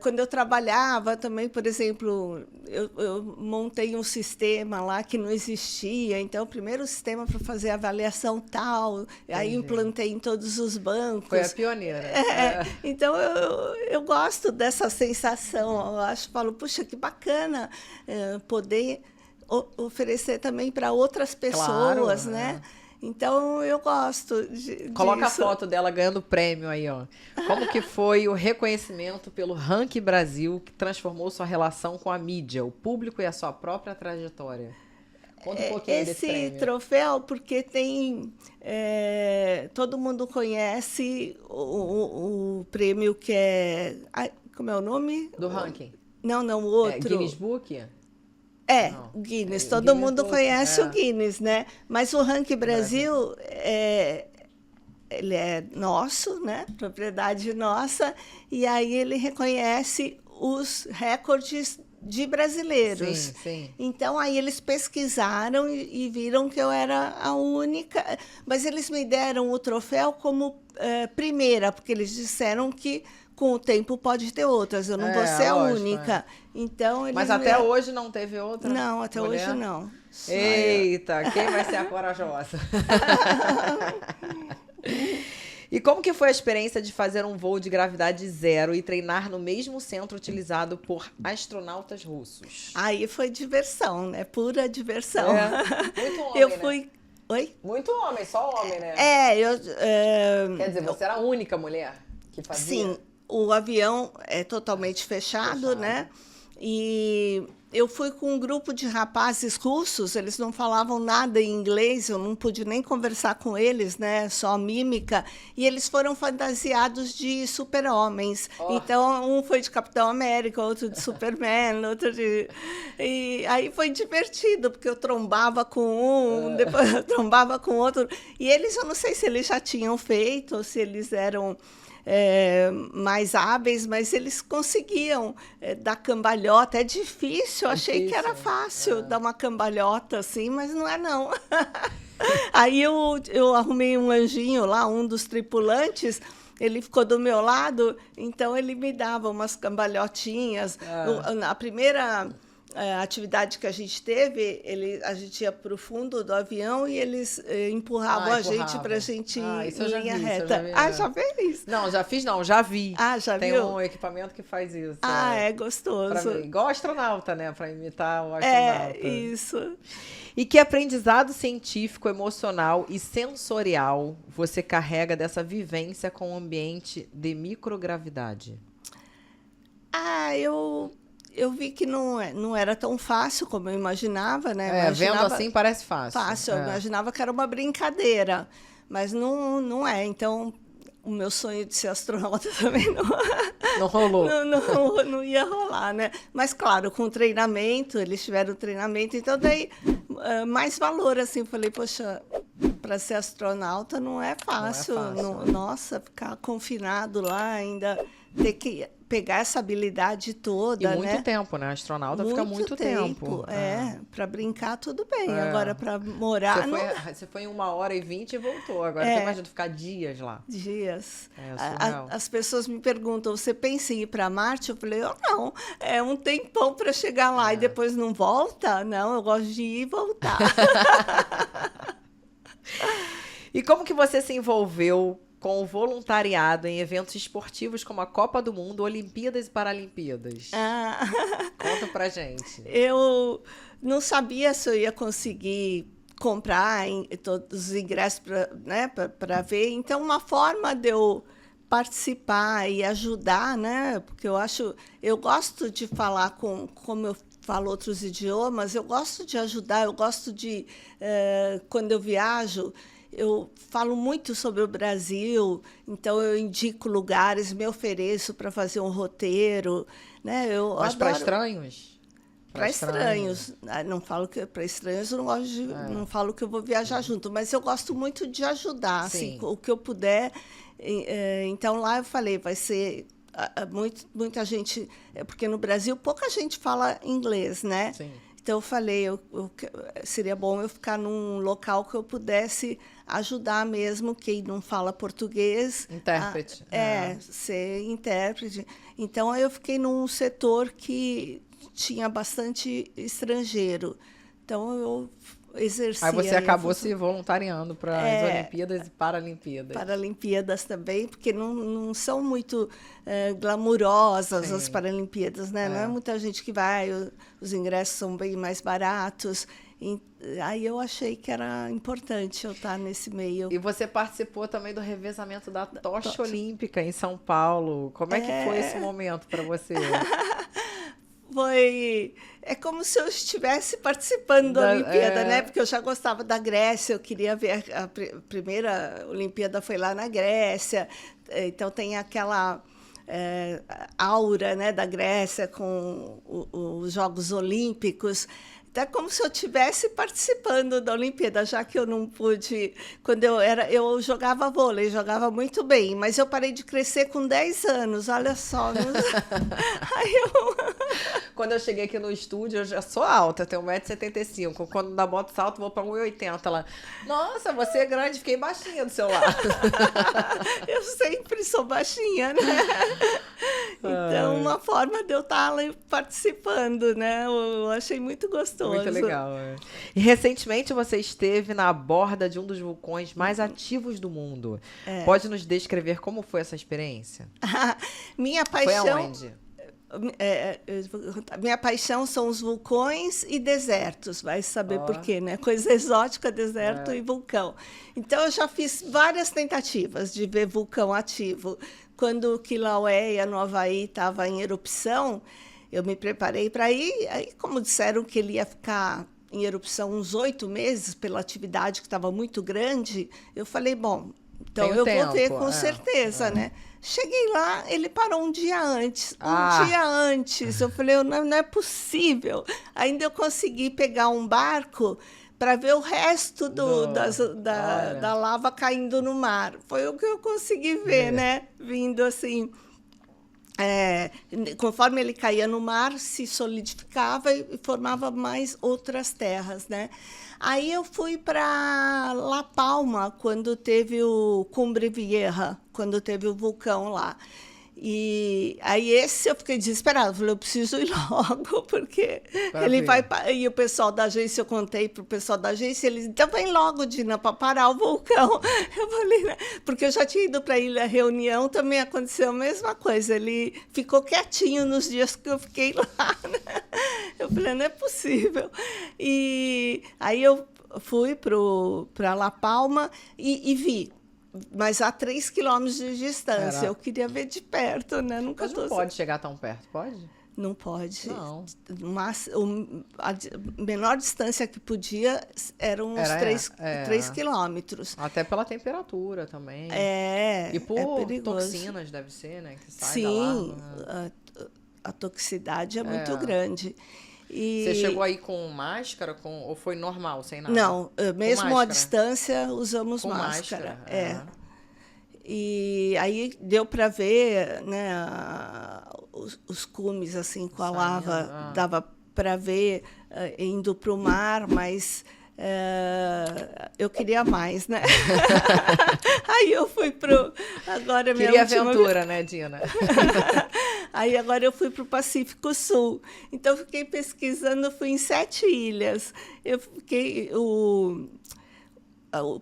[SPEAKER 2] Quando eu trabalhava também, por exemplo, eu montei um sistema lá que não existia, então o primeiro sistema para fazer avaliação tal, aí implantei em todos os bancos.
[SPEAKER 1] Foi a pioneira.
[SPEAKER 2] Então eu gosto dessa sensação, falo, puxa, que bacana poder oferecer também para outras pessoas, né? Então, eu gosto
[SPEAKER 1] Coloca
[SPEAKER 2] disso.
[SPEAKER 1] a foto dela ganhando prêmio aí, ó. Como que foi o reconhecimento pelo Ranking Brasil que transformou sua relação com a mídia, o público e a sua própria trajetória? Conta um pouquinho desse prêmio.
[SPEAKER 2] Esse troféu, porque tem... todo mundo conhece o prêmio que é... como é o nome?
[SPEAKER 1] Do ranking.
[SPEAKER 2] Não, o outro.
[SPEAKER 1] Guinness Book?
[SPEAKER 2] O Guinness. Todo mundo conhece o Guinness, né? Mas o Ranking Brasil, ele é nosso, né? Propriedade nossa. E aí ele reconhece os recordes de brasileiros.
[SPEAKER 1] Sim.
[SPEAKER 2] Então, aí eles pesquisaram e viram que eu era a única. Mas eles me deram o troféu como primeira, porque eles disseram que com o tempo pode ter outras, eu não vou ser a única. Então,
[SPEAKER 1] mas até hoje não teve outra?
[SPEAKER 2] Não, até
[SPEAKER 1] mulher?
[SPEAKER 2] Hoje não.
[SPEAKER 1] Eita, quem vai ser a corajosa? E como que foi a experiência de fazer um voo de gravidade zero e treinar no mesmo centro utilizado por astronautas russos?
[SPEAKER 2] Aí foi diversão, né? Pura diversão.
[SPEAKER 1] Muito homem, né?
[SPEAKER 2] Oi?
[SPEAKER 1] Muito homem, só homem, né?
[SPEAKER 2] Quer
[SPEAKER 1] dizer, você era a única mulher que fazia?
[SPEAKER 2] Sim. O avião é totalmente fechado, né? E eu fui com um grupo de rapazes russos, eles não falavam nada em inglês, eu não pude nem conversar com eles, né? Só mímica. E eles foram fantasiados de super-homens. Então, um foi de Capitão América, outro de Superman, outro de... E aí foi divertido, porque eu trombava com um, depois eu trombava com outro. E eles, eu não sei se eles já tinham feito, ou se eles eram... mais hábeis, mas eles conseguiam dar cambalhota. É difícil, eu achei que era fácil dar uma cambalhota assim, mas não é não. Aí eu arrumei um anjinho lá, um dos tripulantes, ele ficou do meu lado, então ele me dava umas cambalhotinhas. A primeira... a atividade que a gente teve, a gente ia para o fundo do avião e eles empurravam a gente para a gente ir em linha reta. Já fez?
[SPEAKER 1] Não, já fiz não, já vi.
[SPEAKER 2] Já
[SPEAKER 1] Tem
[SPEAKER 2] viu?
[SPEAKER 1] um equipamento que faz isso.
[SPEAKER 2] É gostoso.
[SPEAKER 1] Igual astronauta, né? Para imitar o astronauta.
[SPEAKER 2] Isso.
[SPEAKER 1] E que aprendizado científico, emocional e sensorial você carrega dessa vivência com o ambiente de microgravidade?
[SPEAKER 2] Eu vi que não era tão fácil como eu imaginava, né?
[SPEAKER 1] Vendo assim parece fácil.
[SPEAKER 2] Eu imaginava que era uma brincadeira, mas não é. Então, o meu sonho de ser astronauta também
[SPEAKER 1] não rolou.
[SPEAKER 2] Não ia rolar, né? Mas, claro, com treinamento, eles tiveram treinamento, então dei mais valor, assim. Falei, poxa, para ser astronauta não é fácil.
[SPEAKER 1] Não é fácil.
[SPEAKER 2] Nossa, ficar confinado lá ainda... ter que pegar essa habilidade toda,
[SPEAKER 1] E muito
[SPEAKER 2] né?
[SPEAKER 1] tempo, né? Astronauta fica muito tempo.
[SPEAKER 2] Para brincar tudo bem,
[SPEAKER 1] É.
[SPEAKER 2] agora para morar
[SPEAKER 1] Você foi em 1h20 e voltou. Agora você imagina ficar dias lá.
[SPEAKER 2] dias.
[SPEAKER 1] É surreal.
[SPEAKER 2] As pessoas me perguntam, você pensa em ir para Marte? Eu falei, eu não, é um tempão para chegar lá e depois não volta? Não, eu gosto de ir e voltar.
[SPEAKER 1] E como que você se envolveu com o voluntariado em eventos esportivos como a Copa do Mundo, Olimpíadas e Paralimpíadas? Conta pra gente.
[SPEAKER 2] Eu não sabia se eu ia conseguir comprar todos os ingressos para ver. Então, uma forma de eu participar e ajudar, né? Porque eu gosto de falar como eu falo outros idiomas, eu gosto de ajudar, eu gosto de, quando eu viajo, eu falo muito sobre o Brasil, então eu indico lugares, me ofereço para fazer um roteiro, né?
[SPEAKER 1] Mas para estranhos?
[SPEAKER 2] Para estranhos. Não falo que para estranhos eu não gosto de, não falo que eu vou viajar junto, mas eu gosto muito de ajudar, assim, o que eu puder. Então lá eu falei, vai ser muita gente, porque no Brasil pouca gente fala inglês, né?
[SPEAKER 1] Sim.
[SPEAKER 2] Então eu falei, seria bom eu ficar num local que eu pudesse ajudar mesmo quem não fala português.
[SPEAKER 1] Intérprete.
[SPEAKER 2] Ser intérprete. Então eu fiquei num setor que tinha bastante estrangeiro. Então eu exercia.
[SPEAKER 1] Aí você acabou se voluntariando para as Olimpíadas e Paralimpíadas.
[SPEAKER 2] Paralimpíadas também, porque não são muito glamurosas
[SPEAKER 1] Sim.
[SPEAKER 2] as Paralimpíadas, né? Não é muita gente que vai, os ingressos são bem mais baratos. Aí eu achei que era importante eu estar nesse meio.
[SPEAKER 1] E você participou também do revezamento da tocha olímpica em São Paulo. Como é que foi esse momento para você?
[SPEAKER 2] É como se eu estivesse participando da Olimpíada, né? Porque eu já gostava da Grécia, eu queria ver a primeira Olimpíada foi lá na Grécia, então tem aquela aura, né, da Grécia com os Jogos Olímpicos. Então, é como se eu estivesse participando da Olimpíada, já que eu não pude. Quando eu jogava vôlei, jogava muito bem, mas eu parei de crescer com 10 anos, olha só. Aí
[SPEAKER 1] Quando eu cheguei aqui no estúdio, eu já sou alta, eu tenho 1,75 m. Quando dá boto salto, vou para 1,80 m. Ela, nossa, você é grande, fiquei baixinha do seu lado.
[SPEAKER 2] Eu sempre sou baixinha, né? Então, uma forma de eu estar lá participando, né? Eu achei muito gostoso.
[SPEAKER 1] Muito legal. E recentemente você esteve na borda de um dos vulcões mais ativos do mundo. Pode nos descrever como foi essa experiência?
[SPEAKER 2] Minha paixão...
[SPEAKER 1] Foi aonde?
[SPEAKER 2] Minha paixão são os vulcões e desertos, vai saber por quê, né? Coisa exótica, deserto e vulcão. Então, eu já fiz várias tentativas de ver vulcão ativo. Quando o Kilauea, no Havaí, estava em erupção, eu me preparei para ir. Aí, como disseram que ele ia ficar em erupção uns 8 meses, pela atividade que estava muito grande, eu falei, bom, então eu vou ver com certeza, né? Cheguei lá, ele parou um dia antes. Um dia antes. Eu falei, não é possível. Ainda eu consegui pegar um barco para ver o resto da lava caindo no mar. Foi o que eu consegui ver, né? Vindo assim... conforme ele caía no mar, se solidificava e formava mais outras terras, né? Aí eu fui para La Palma, quando teve o Cumbre Vieja, quando teve o vulcão lá. E aí esse eu fiquei desesperada, falei, eu preciso ir logo, porque ele vai... E o pessoal da agência, eu contei para o pessoal da agência, eles, então vem logo, Dina, para parar o vulcão. Eu falei, né? Porque eu já tinha ido para a Ilha Reunião, também aconteceu a mesma coisa, ele ficou quietinho nos dias que eu fiquei lá, né? Eu falei, não é possível. E aí eu fui para La Palma e vi. Mas a 3 quilômetros de distância. Eu queria ver de perto, né? Nunca
[SPEAKER 1] Mas não pode chegar tão perto, pode?
[SPEAKER 2] Não pode.
[SPEAKER 1] Não.
[SPEAKER 2] Mas a menor distância que podia eram uns 3 quilômetros.
[SPEAKER 1] Até pela temperatura também. E por toxinas, deve ser, né? Que sai da lava.
[SPEAKER 2] A toxicidade é muito grande. E...
[SPEAKER 1] Você chegou aí com máscara ou foi normal, sem nada?
[SPEAKER 2] Não, mesmo à distância usamos máscara. E aí deu para ver, né, os cumes assim com a lava, dava para ver indo para o mar, mas eu queria mais, né? Aí eu fui pro agora
[SPEAKER 1] queria aventura, né, Dina?
[SPEAKER 2] Aí agora eu fui para o Pacífico Sul. Então fiquei pesquisando, fui em 7 ilhas. Eu fiquei o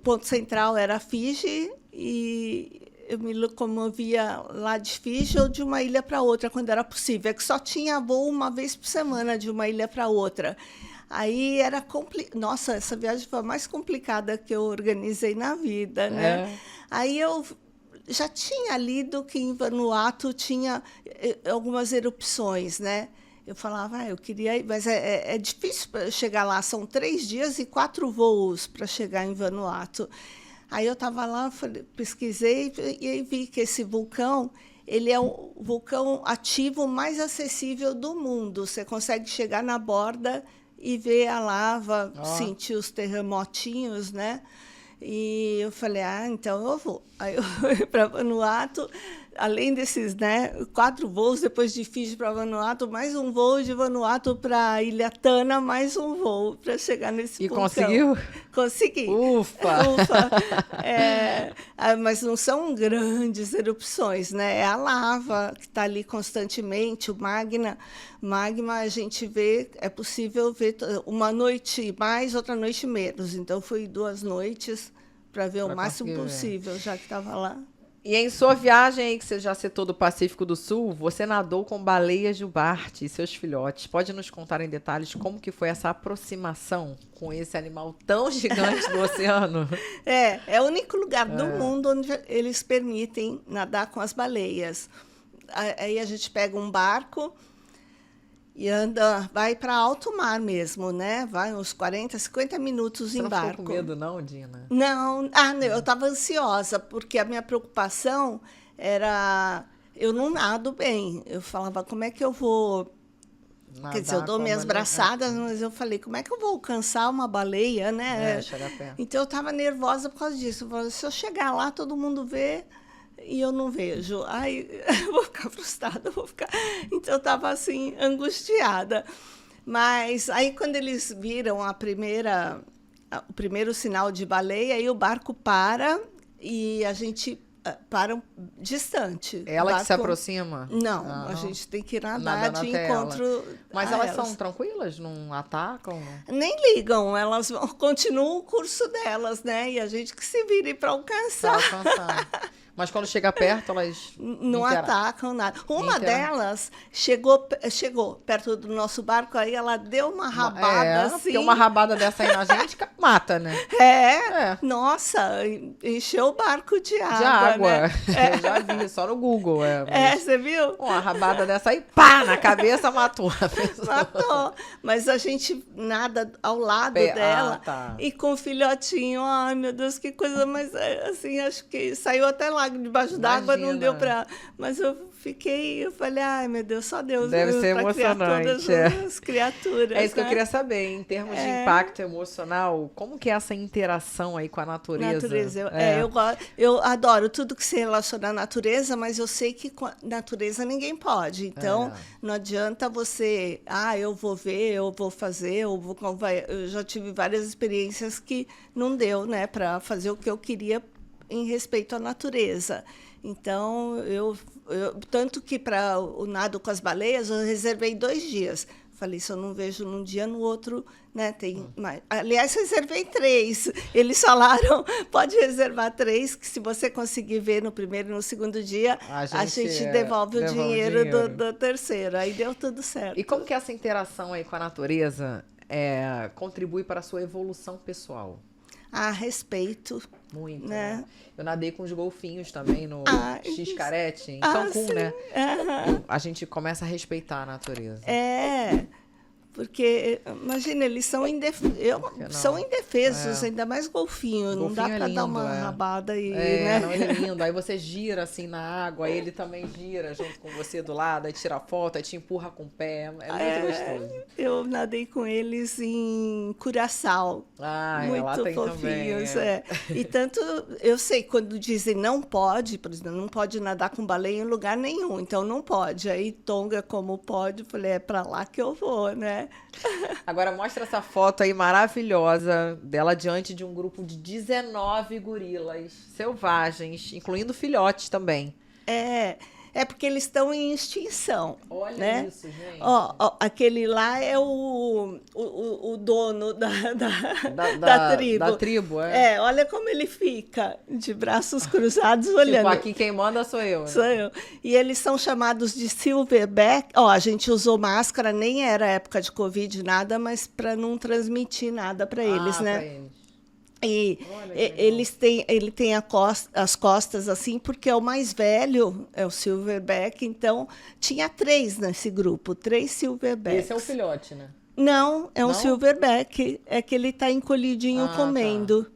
[SPEAKER 2] ponto central era Fiji e eu me locomovia lá de Fiji ou de uma ilha para outra quando era possível. É que só tinha voo uma vez por semana de uma ilha para outra. Aí era Nossa, essa viagem foi a mais complicada que eu organizei na vida, né? Aí eu já tinha lido que em Vanuatu tinha algumas erupções, né? Eu falava, eu queria ir, mas é difícil chegar lá. São 3 dias e 4 voos para chegar em Vanuatu. Aí eu estava lá, pesquisei e aí vi que esse vulcão, ele é o vulcão ativo mais acessível do mundo. Você consegue chegar na borda e ver a lava, sentir os terremotinhos, né? E eu falei, então eu vou. Aí eu fui para Vanuatu, além desses, né, 4 voos depois de Fiji para Vanuatu, mais um voo de Vanuatu para Ilha Tana, mais um voo para chegar nesse vulcão.
[SPEAKER 1] E conseguiu?
[SPEAKER 2] Consegui.
[SPEAKER 1] Ufa!
[SPEAKER 2] Mas não são grandes erupções, né? É a lava que está ali constantemente, o magma a gente vê, é possível ver uma noite mais, outra noite menos. Então, fui 2 noites para ver o máximo possível, já que estava lá.
[SPEAKER 1] E em sua viagem aí, que você já citou do Pacífico do Sul, você nadou com baleias jubarte e seus filhotes. Pode nos contar em detalhes como que foi essa aproximação com esse animal tão gigante do oceano?
[SPEAKER 2] É o único lugar do mundo onde eles permitem nadar com as baleias. Aí a gente pega um barco e vai para alto mar mesmo, né? Vai uns 40, 50 minutos em barco.
[SPEAKER 1] Você não ficou com medo, não, Dina?
[SPEAKER 2] Não, eu estava ansiosa, porque a minha preocupação era... Eu não nado bem. Eu falava, como é que eu vou... Nadar, quer dizer, eu dou minhas braçadas, mas eu falei, como é que eu vou alcançar uma baleia, né?
[SPEAKER 1] Chegar perto.
[SPEAKER 2] Então, eu estava nervosa por causa disso. Eu falei, se eu chegar lá, todo mundo vê... E eu não vejo. Eu vou ficar frustrada, Então, eu estava, assim, angustiada. Mas aí, quando eles viram o primeiro sinal de baleia, aí o barco para e a gente para distante.
[SPEAKER 1] Ela que se aproxima?
[SPEAKER 2] Não, a gente tem que nadar de encontro.
[SPEAKER 1] Mas elas são tranquilas? Não atacam?
[SPEAKER 2] Nem ligam, elas continuam o curso delas, né? E a gente que se vire para alcançar.
[SPEAKER 1] Mas quando chega perto, elas
[SPEAKER 2] não atacam nada. Uma delas chegou perto do nosso barco, aí ela deu uma rabada assim.
[SPEAKER 1] Porque uma rabada dessa aí na gente mata, né?
[SPEAKER 2] Nossa, encheu o barco de água.
[SPEAKER 1] Né? Eu já vi, só no Google.
[SPEAKER 2] Você viu?
[SPEAKER 1] Uma rabada dessa aí, pá, na cabeça matou a pessoa.
[SPEAKER 2] Matou. Mas a gente nada ao lado dela e com o filhotinho. Ai, meu Deus, que coisa mais... Assim, acho que saiu até lá debaixo d'água, não deu para... Mas eu falei, ai, meu Deus, só Deus.
[SPEAKER 1] Deve ser emocionante.
[SPEAKER 2] Todas as criaturas.
[SPEAKER 1] É isso que eu queria saber, em termos de impacto emocional, como que é essa interação aí com a natureza?
[SPEAKER 2] Eu adoro tudo que se relaciona à natureza, mas eu sei que com a natureza ninguém pode. Então, não adianta você, eu vou ver, eu vou fazer, eu já tive várias experiências que não deu, né, para fazer o que eu queria em respeito à natureza. Então, tanto que para o nado com as baleias, eu reservei 2 dias. Falei, se eu não vejo num dia, no outro, né, tem mais. Aliás, reservei 3. Eles falaram, pode reservar 3, que se você conseguir ver no primeiro e no segundo dia, a gente devolve o dinheiro do terceiro. Aí deu tudo certo.
[SPEAKER 1] E como que essa interação aí com a natureza contribui para a sua evolução pessoal?
[SPEAKER 2] Respeito.
[SPEAKER 1] Muito,
[SPEAKER 2] né?
[SPEAKER 1] Eu nadei com os golfinhos também no Xcaret, em Cancún, né? A gente começa a respeitar a natureza.
[SPEAKER 2] Porque, imagina, eles são, são indefesos, ainda mais golfinho. Não dá para dar uma rabada aí, né?
[SPEAKER 1] Não, ele é lindo. Aí você gira assim na água, aí ele também gira junto com você do lado, aí tira foto, aí te empurra com o pé. É muito gostoso.
[SPEAKER 2] Eu nadei com eles em Curaçao. Muito
[SPEAKER 1] lá tem
[SPEAKER 2] fofinhos.
[SPEAKER 1] também,
[SPEAKER 2] E tanto, eu sei, quando dizem não pode, por exemplo, não pode nadar com baleia em lugar nenhum, então não pode. Aí Tonga, como pode, eu falei, é para lá que eu vou, né?
[SPEAKER 1] Agora mostra essa foto aí maravilhosa dela diante de um grupo de 19 gorilas selvagens, incluindo filhotes também.
[SPEAKER 2] É porque eles estão em extinção.
[SPEAKER 1] Olha,
[SPEAKER 2] né?
[SPEAKER 1] Isso, gente.
[SPEAKER 2] Aquele lá é o dono da tribo.
[SPEAKER 1] Da tribo,
[SPEAKER 2] olha como ele fica, de braços cruzados, olhando.
[SPEAKER 1] Tipo, aqui quem manda sou eu. Né?
[SPEAKER 2] Sou eu. E eles são chamados de silverback. A gente usou máscara, nem era época de Covid, nada, mas para não transmitir nada para eles, né?
[SPEAKER 1] Pra eles.
[SPEAKER 2] E ele tem as costas assim, porque é o mais velho, é o silverback, então tinha 3 nesse grupo, 3 silverbacks.
[SPEAKER 1] Esse é o filhote, né?
[SPEAKER 2] Não, é um silverback, é que ele está encolhidinho comendo.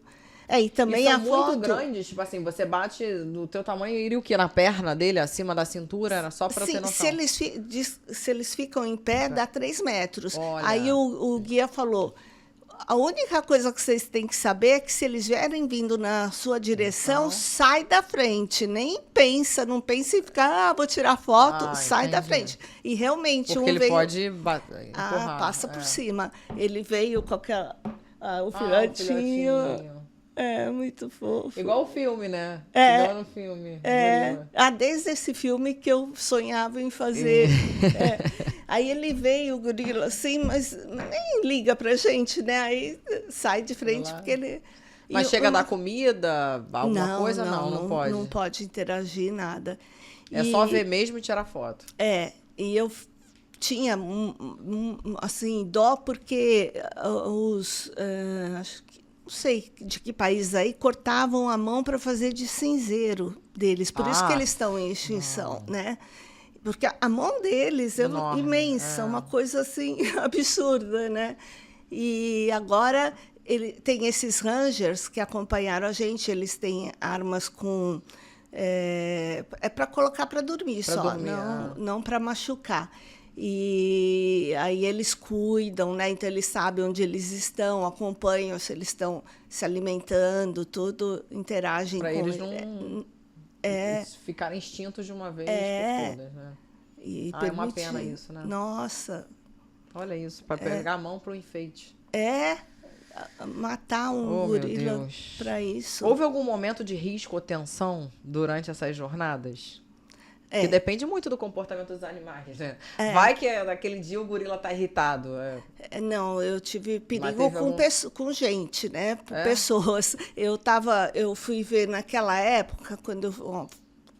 [SPEAKER 1] Tá.
[SPEAKER 2] E também
[SPEAKER 1] são
[SPEAKER 2] a foto...
[SPEAKER 1] muito grandes, tipo assim, você bate no teu tamanho e iria o quê? Na perna dele, acima da cintura? Era só pra ter noção.
[SPEAKER 2] Se eles ficam em pé, dá 3 metros.
[SPEAKER 1] Olha.
[SPEAKER 2] Aí o guia falou... A única coisa que vocês têm que saber é que se eles vierem vindo na sua direção, sai da frente. Nem pensa, não pense em ficar, vou tirar foto, sai da frente. E realmente
[SPEAKER 1] porque ele
[SPEAKER 2] veio...
[SPEAKER 1] pode empurrar.
[SPEAKER 2] Passa por cima. Ele veio com o filhotinho. Muito fofo.
[SPEAKER 1] Igual o filme, né? Igual no filme.
[SPEAKER 2] Desde esse filme que eu sonhava em fazer. Aí ele veio, o gorila, assim, mas nem liga pra gente, né? Aí sai de frente, porque ele...
[SPEAKER 1] Mas chega a dar comida, alguma coisa? Não pode.
[SPEAKER 2] Não pode interagir, nada.
[SPEAKER 1] Só ver mesmo e tirar foto.
[SPEAKER 2] E eu tinha, assim, dó, porque acho que não sei de que país aí, cortavam a mão para fazer de cinzeiro deles. Por isso que eles estão em extinção, né? Porque a mão deles é imensa, uma coisa assim absurda, né? E agora tem esses rangers que acompanharam a gente, eles têm armas com... para colocar para dormir só, não para machucar. E aí eles cuidam, né? Então eles sabem onde eles estão, acompanham se eles estão se alimentando, tudo, interagem
[SPEAKER 1] pra
[SPEAKER 2] com
[SPEAKER 1] eles. Não ficarem extintos de uma vez por todas, né? É uma pena isso, né?
[SPEAKER 2] Nossa.
[SPEAKER 1] Olha isso, para pegar a mão para o enfeite.
[SPEAKER 2] Matar um gorila para isso.
[SPEAKER 1] Houve algum momento de risco ou tensão durante essas jornadas? Que depende muito do comportamento dos animais, né? Vai que naquele dia o gorila tá irritado.
[SPEAKER 2] Não, eu tive perigo com gente, né? Pessoas. Eu fui ver naquela época,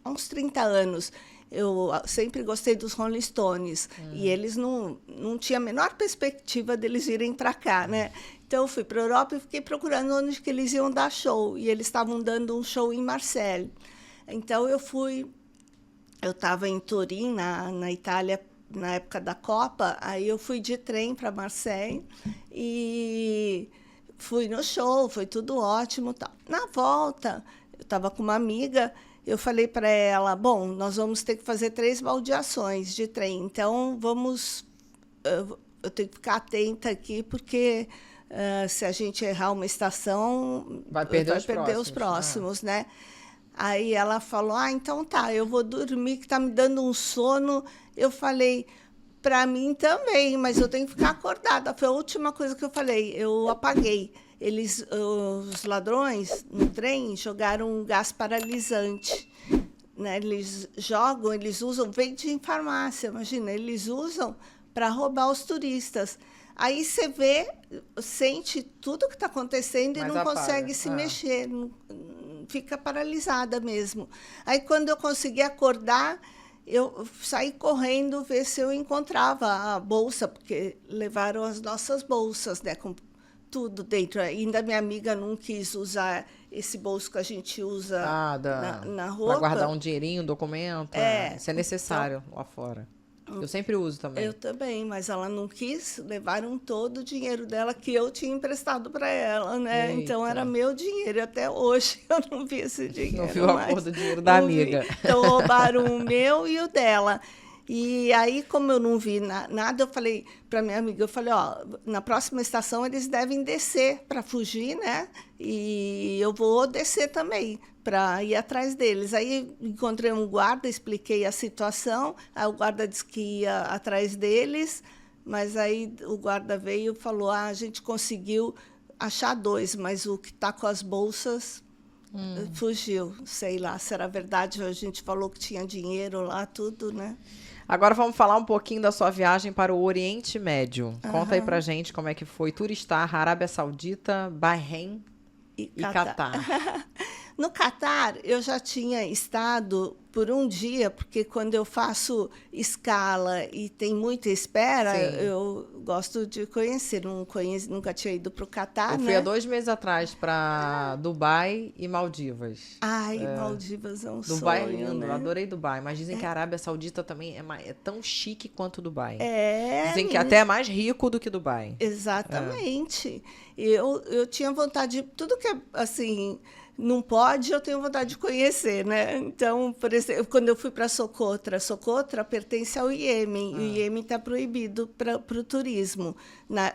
[SPEAKER 2] há uns 30 anos, eu sempre gostei dos Rolling Stones. E eles não tinham a menor perspectiva deles virem para cá, né? Então eu fui para a Europa e fiquei procurando onde que eles iam dar show. E eles estavam dando um show em Marseille. Então eu estava em Turim, na Itália, na época da Copa, aí eu fui de trem para Marseille e fui no show, foi tudo ótimo. Tal. Na volta, eu estava com uma amiga, eu falei para ela, bom, nós vamos ter que fazer 3 baldeações de trem, então eu tenho que ficar atenta aqui, porque se a gente errar uma estação,
[SPEAKER 1] vai perder
[SPEAKER 2] os próximos, né? Aí ela falou, então tá, eu vou dormir, que tá me dando um sono. Eu falei, para mim também, mas eu tenho que ficar acordada. Foi a última coisa que eu falei, eu apaguei. Os ladrões no trem jogaram um gás paralisante. Né? Eles usam, vende em farmácia, imagina, eles usam para roubar os turistas. Aí você sente tudo que está acontecendo e não consegue se mexer, fica paralisada mesmo. Aí, quando eu consegui acordar, eu saí correndo ver se eu encontrava a bolsa, porque levaram as nossas bolsas, né, com tudo dentro. Ainda minha amiga não quis usar esse bolso que a gente usa na roupa.
[SPEAKER 1] Para guardar um dinheirinho, um documento. Isso é necessário lá fora. Eu sempre uso também.
[SPEAKER 2] Eu também, mas ela não quis, levaram todo o dinheiro dela que eu tinha emprestado para ela, né?
[SPEAKER 1] Eita.
[SPEAKER 2] Então era meu dinheiro, e até hoje eu não vi esse dinheiro.
[SPEAKER 1] Não viu a cor do dinheiro da amiga.
[SPEAKER 2] Então roubaram o meu e o dela. E aí, como eu não vi nada, eu falei para minha amiga, eu falei, ó, na próxima estação eles devem descer para fugir, né? E eu vou descer também para ir atrás deles. Aí encontrei um guarda, expliquei a situação, aí o guarda disse que ia atrás deles, mas aí o guarda veio e falou, a gente conseguiu achar 2, mas o que está com as bolsas fugiu. Sei lá, se era verdade, a gente falou que tinha dinheiro lá, tudo, né?
[SPEAKER 1] Agora vamos falar um pouquinho da sua viagem para o Oriente Médio. Conta aí pra gente como é que foi turistar Arábia Saudita, Bahrein e Catar.
[SPEAKER 2] No Catar, eu já tinha estado por um dia, porque quando eu faço escala e tem muita espera,
[SPEAKER 1] Sim.
[SPEAKER 2] eu gosto de conhecer. Nunca tinha ido para o Catar,
[SPEAKER 1] Eu
[SPEAKER 2] né?
[SPEAKER 1] fui há 2 meses atrás para Dubai e Maldivas.
[SPEAKER 2] Ai, Maldivas é um
[SPEAKER 1] Dubai é
[SPEAKER 2] sonho,
[SPEAKER 1] lindo,
[SPEAKER 2] né?
[SPEAKER 1] adorei Dubai. Mas dizem que a Arábia Saudita também é tão chique quanto Dubai. Dizem que
[SPEAKER 2] menina.
[SPEAKER 1] até é mais rico do que Dubai.
[SPEAKER 2] Exatamente. Eu tinha vontade de tudo que é assim, não pode, eu tenho vontade de conhecer, né? Então, por exemplo, quando eu fui para Socotra pertence ao Iêmen, e o Iêmen está proibido para o turismo.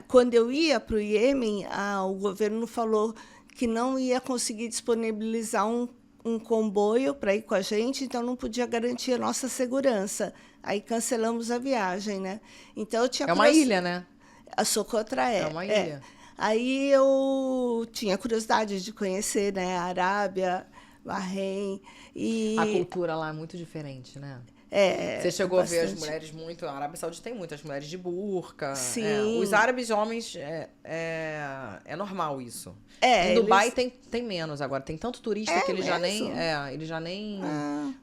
[SPEAKER 2] Quando eu ia para o Iêmen, o governo falou que não ia conseguir disponibilizar um comboio para ir com a gente, então não podia garantir a nossa segurança. Aí cancelamos a viagem, né? Então eu tinha
[SPEAKER 1] É uma ilha, né?
[SPEAKER 2] A Socotra
[SPEAKER 1] É uma ilha.
[SPEAKER 2] Aí eu tinha curiosidade de conhecer, né, a Arábia, Bahrein e
[SPEAKER 1] A cultura lá é muito diferente, né? Você chegou a ver as mulheres muito... A Arábia Saudita tem muitas mulheres de burca.
[SPEAKER 2] Sim.
[SPEAKER 1] Os árabes homens, é normal isso.
[SPEAKER 2] É,
[SPEAKER 1] em Dubai
[SPEAKER 2] eles...
[SPEAKER 1] tem menos agora. Tem tanto turista que eles já nem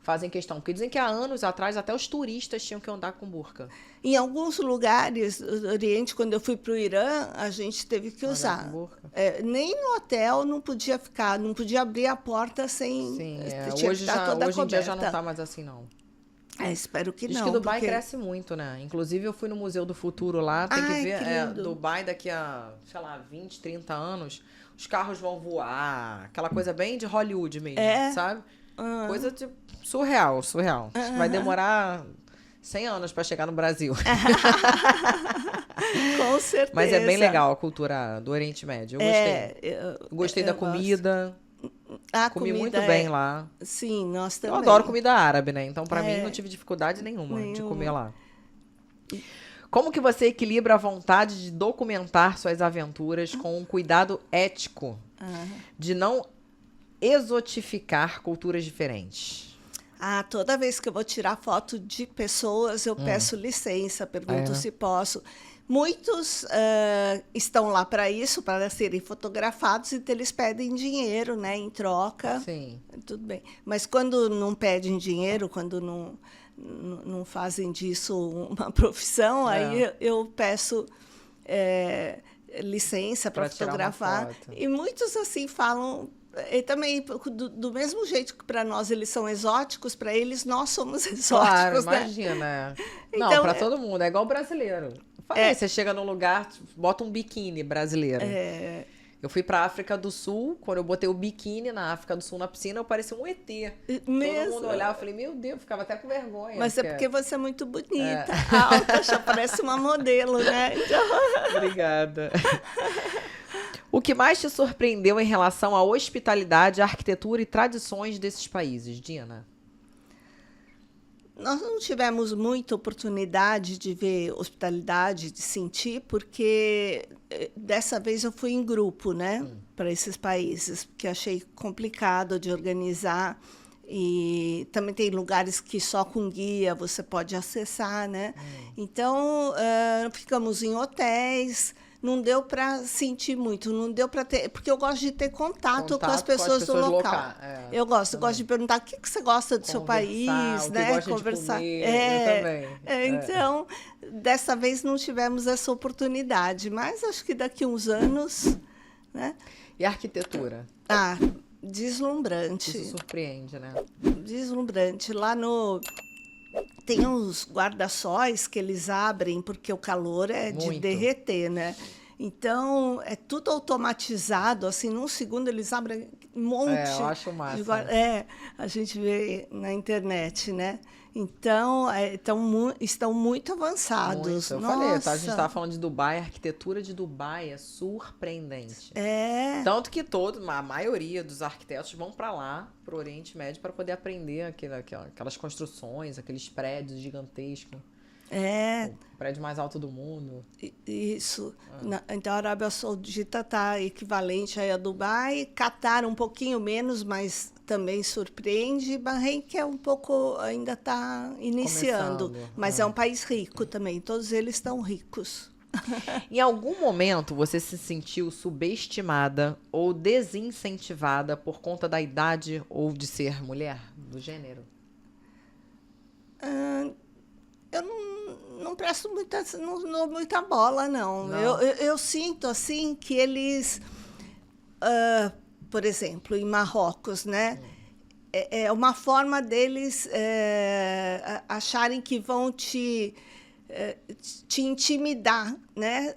[SPEAKER 1] fazem questão. Porque dizem que há anos atrás até os turistas tinham que andar com burca.
[SPEAKER 2] Em alguns lugares do Oriente, quando eu fui para o Irã, a gente teve que usar. Nem no hotel não podia ficar, não podia abrir a porta sem...
[SPEAKER 1] Sim,
[SPEAKER 2] hoje
[SPEAKER 1] em dia já não tá mais assim, não.
[SPEAKER 2] Espero que
[SPEAKER 1] Diz
[SPEAKER 2] não.
[SPEAKER 1] que Dubai
[SPEAKER 2] porque...
[SPEAKER 1] cresce muito, né? Inclusive, eu fui no Museu do Futuro lá. Tem que ver.
[SPEAKER 2] Que
[SPEAKER 1] Dubai daqui a, sei lá, 20, 30 anos, os carros vão voar. Aquela coisa bem de Hollywood mesmo, sabe? Coisa tipo, surreal. Acho que vai demorar 100 anos para chegar no Brasil.
[SPEAKER 2] Com certeza.
[SPEAKER 1] Mas é bem legal a cultura do Oriente Médio. Eu gostei. Gostei da comida. Comi muito bem lá.
[SPEAKER 2] Sim, nós também.
[SPEAKER 1] Eu adoro comida árabe, né? Então, pra mim, não tive dificuldade nenhuma de comer lá. Como que você equilibra a vontade de documentar suas aventuras com um cuidado ético de não exotificar culturas diferentes?
[SPEAKER 2] Toda vez que eu vou tirar foto de pessoas, eu peço licença, pergunto se posso. Muitos estão lá para isso, para serem fotografados, então eles pedem dinheiro, né, em troca.
[SPEAKER 1] Sim.
[SPEAKER 2] Tudo bem. Mas quando não pedem dinheiro, quando não fazem disso uma profissão, aí eu peço licença para fotografar. E muitos assim falam... E também, do mesmo jeito que para nós eles são exóticos, para eles nós somos exóticos.
[SPEAKER 1] Claro,
[SPEAKER 2] né?
[SPEAKER 1] imagina.
[SPEAKER 2] Então,
[SPEAKER 1] não, para todo mundo. É igual brasileiro. Você chega num lugar, bota um biquíni brasileiro. Eu fui pra África do Sul, quando eu botei o biquíni na África do Sul na piscina, eu parecia um ET.
[SPEAKER 2] Mesmo?
[SPEAKER 1] Todo mundo olhava, eu falei, meu Deus, eu ficava até com vergonha.
[SPEAKER 2] Mas é porque você é muito bonita, alta, já parece uma modelo, né? Então...
[SPEAKER 1] Obrigada. O que mais te surpreendeu em relação à hospitalidade, arquitetura e tradições desses países, Dina?
[SPEAKER 2] Nós não tivemos muita oportunidade de ver hospitalidade, de sentir, porque dessa vez eu fui em grupo, né, para esses países, porque achei complicado de organizar. E também tem lugares que só com guia você pode acessar, né? Então, ficamos em hotéis. Não deu para sentir muito, não deu para ter... Porque eu gosto de ter contato com as pessoas do local. Eu gosto de perguntar o que você gosta do seu país, né?
[SPEAKER 1] Conversar. Eu também.
[SPEAKER 2] Então, dessa vez não tivemos essa oportunidade, mas acho que daqui uns anos... né?
[SPEAKER 1] E a arquitetura?
[SPEAKER 2] Deslumbrante.
[SPEAKER 1] Isso surpreende, né?
[SPEAKER 2] Deslumbrante. Lá no Tem os guarda-sóis que eles abrem, porque o calor é de
[SPEAKER 1] Muito.
[SPEAKER 2] derreter, né? Então, é tudo automatizado, assim, num segundo eles abrem um monte.
[SPEAKER 1] Eu acho massa.
[SPEAKER 2] A gente vê na internet, né? Então, estão muito avançados.
[SPEAKER 1] Muito. Eu falei, tá? A gente estava falando de Dubai, a arquitetura de Dubai é surpreendente. Tanto que a maioria dos arquitetos vão para lá, para o Oriente Médio, para poder aprender aquelas construções, aqueles prédios gigantescos. O prédio mais alto do mundo.
[SPEAKER 2] Isso. Então, a Arábia Saudita está equivalente aí a Dubai. Catar um pouquinho menos, mas também surpreende. Bahrein, que é um pouco, ainda está iniciando. Mas é um país rico também. Todos eles estão ricos.
[SPEAKER 1] Em algum momento, você se sentiu subestimada ou desincentivada por conta da idade ou de ser mulher, do gênero?
[SPEAKER 2] Eu não presto muita bola, não. Eu sinto, assim, que eles... por exemplo, em Marrocos, né? É uma forma deles acharem que vão te intimidar, né?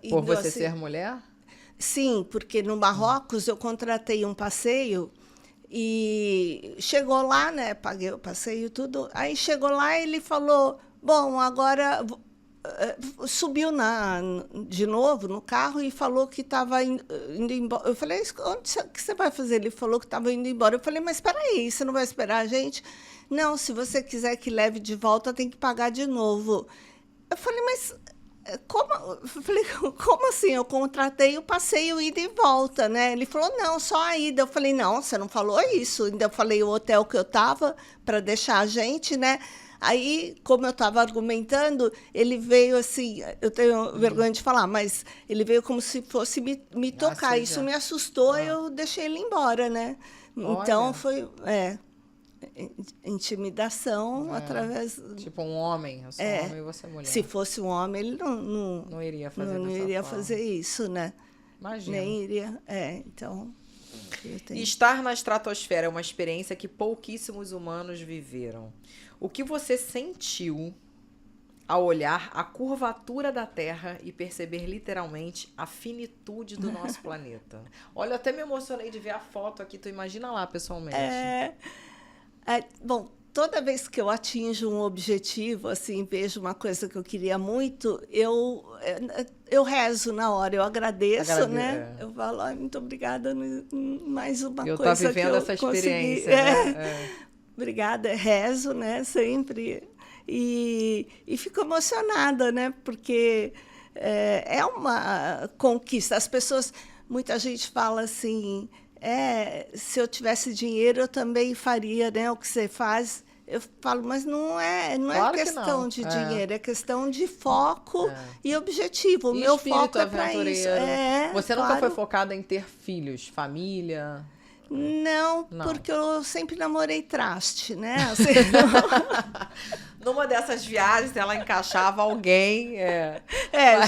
[SPEAKER 1] Por você ser mulher?
[SPEAKER 2] Sim, porque no Marrocos eu contratei um passeio e chegou lá, né? Paguei o passeio e tudo. Aí chegou lá e ele falou, bom, agora subiu de novo no carro e falou que estava indo embora. Eu falei, o que você vai fazer? Ele falou que estava indo embora. Eu falei, mas espera aí, você não vai esperar a gente? Não, se você quiser que leve de volta, tem que pagar de novo. Eu falei, mas como? Eu falei, como assim? Eu contratei o passeio ida e volta, né? Ele falou, não, só a ida. Eu falei, não, você não falou isso. Ainda eu falei o hotel que eu estava para deixar a gente, né? Aí, como eu estava argumentando, ele veio assim, eu tenho vergonha de falar, mas ele veio como se fosse me tocar. Isso me assustou, eu deixei ele embora, né?
[SPEAKER 1] Olha.
[SPEAKER 2] Então, foi intimidação através...
[SPEAKER 1] Tipo um homem, eu sou homem e você é mulher.
[SPEAKER 2] Se fosse um homem, ele
[SPEAKER 1] não iria fazer
[SPEAKER 2] não iria fazer isso, né?
[SPEAKER 1] Imagina.
[SPEAKER 2] Nem iria, então...
[SPEAKER 1] Estar na estratosfera é uma experiência que pouquíssimos humanos viveram. O que você sentiu ao olhar a curvatura da Terra e perceber literalmente a finitude do nosso planeta? Olha, eu até me emocionei de ver a foto aqui. Tu imagina lá pessoalmente.
[SPEAKER 2] Bom, toda vez que eu atinjo um objetivo, assim, vejo uma coisa que eu queria muito, eu rezo na hora, eu agradeço, né? Eu falo, muito obrigada, mais uma coisa que eu consegui.
[SPEAKER 1] Eu vivendo essa experiência, né?
[SPEAKER 2] Obrigada, rezo, né? Sempre. E fico emocionada, né? Porque é uma conquista. As pessoas, muita gente fala assim, se eu tivesse dinheiro, eu também faria, né? O que você faz. Eu falo, mas não é
[SPEAKER 1] Claro
[SPEAKER 2] questão de dinheiro, é questão de foco e objetivo. O meu foco é para isso.
[SPEAKER 1] Você nunca foi focada em ter filhos, família?
[SPEAKER 2] Não, porque eu sempre namorei traste, né? Assim,
[SPEAKER 1] numa dessas viagens, ela encaixava alguém.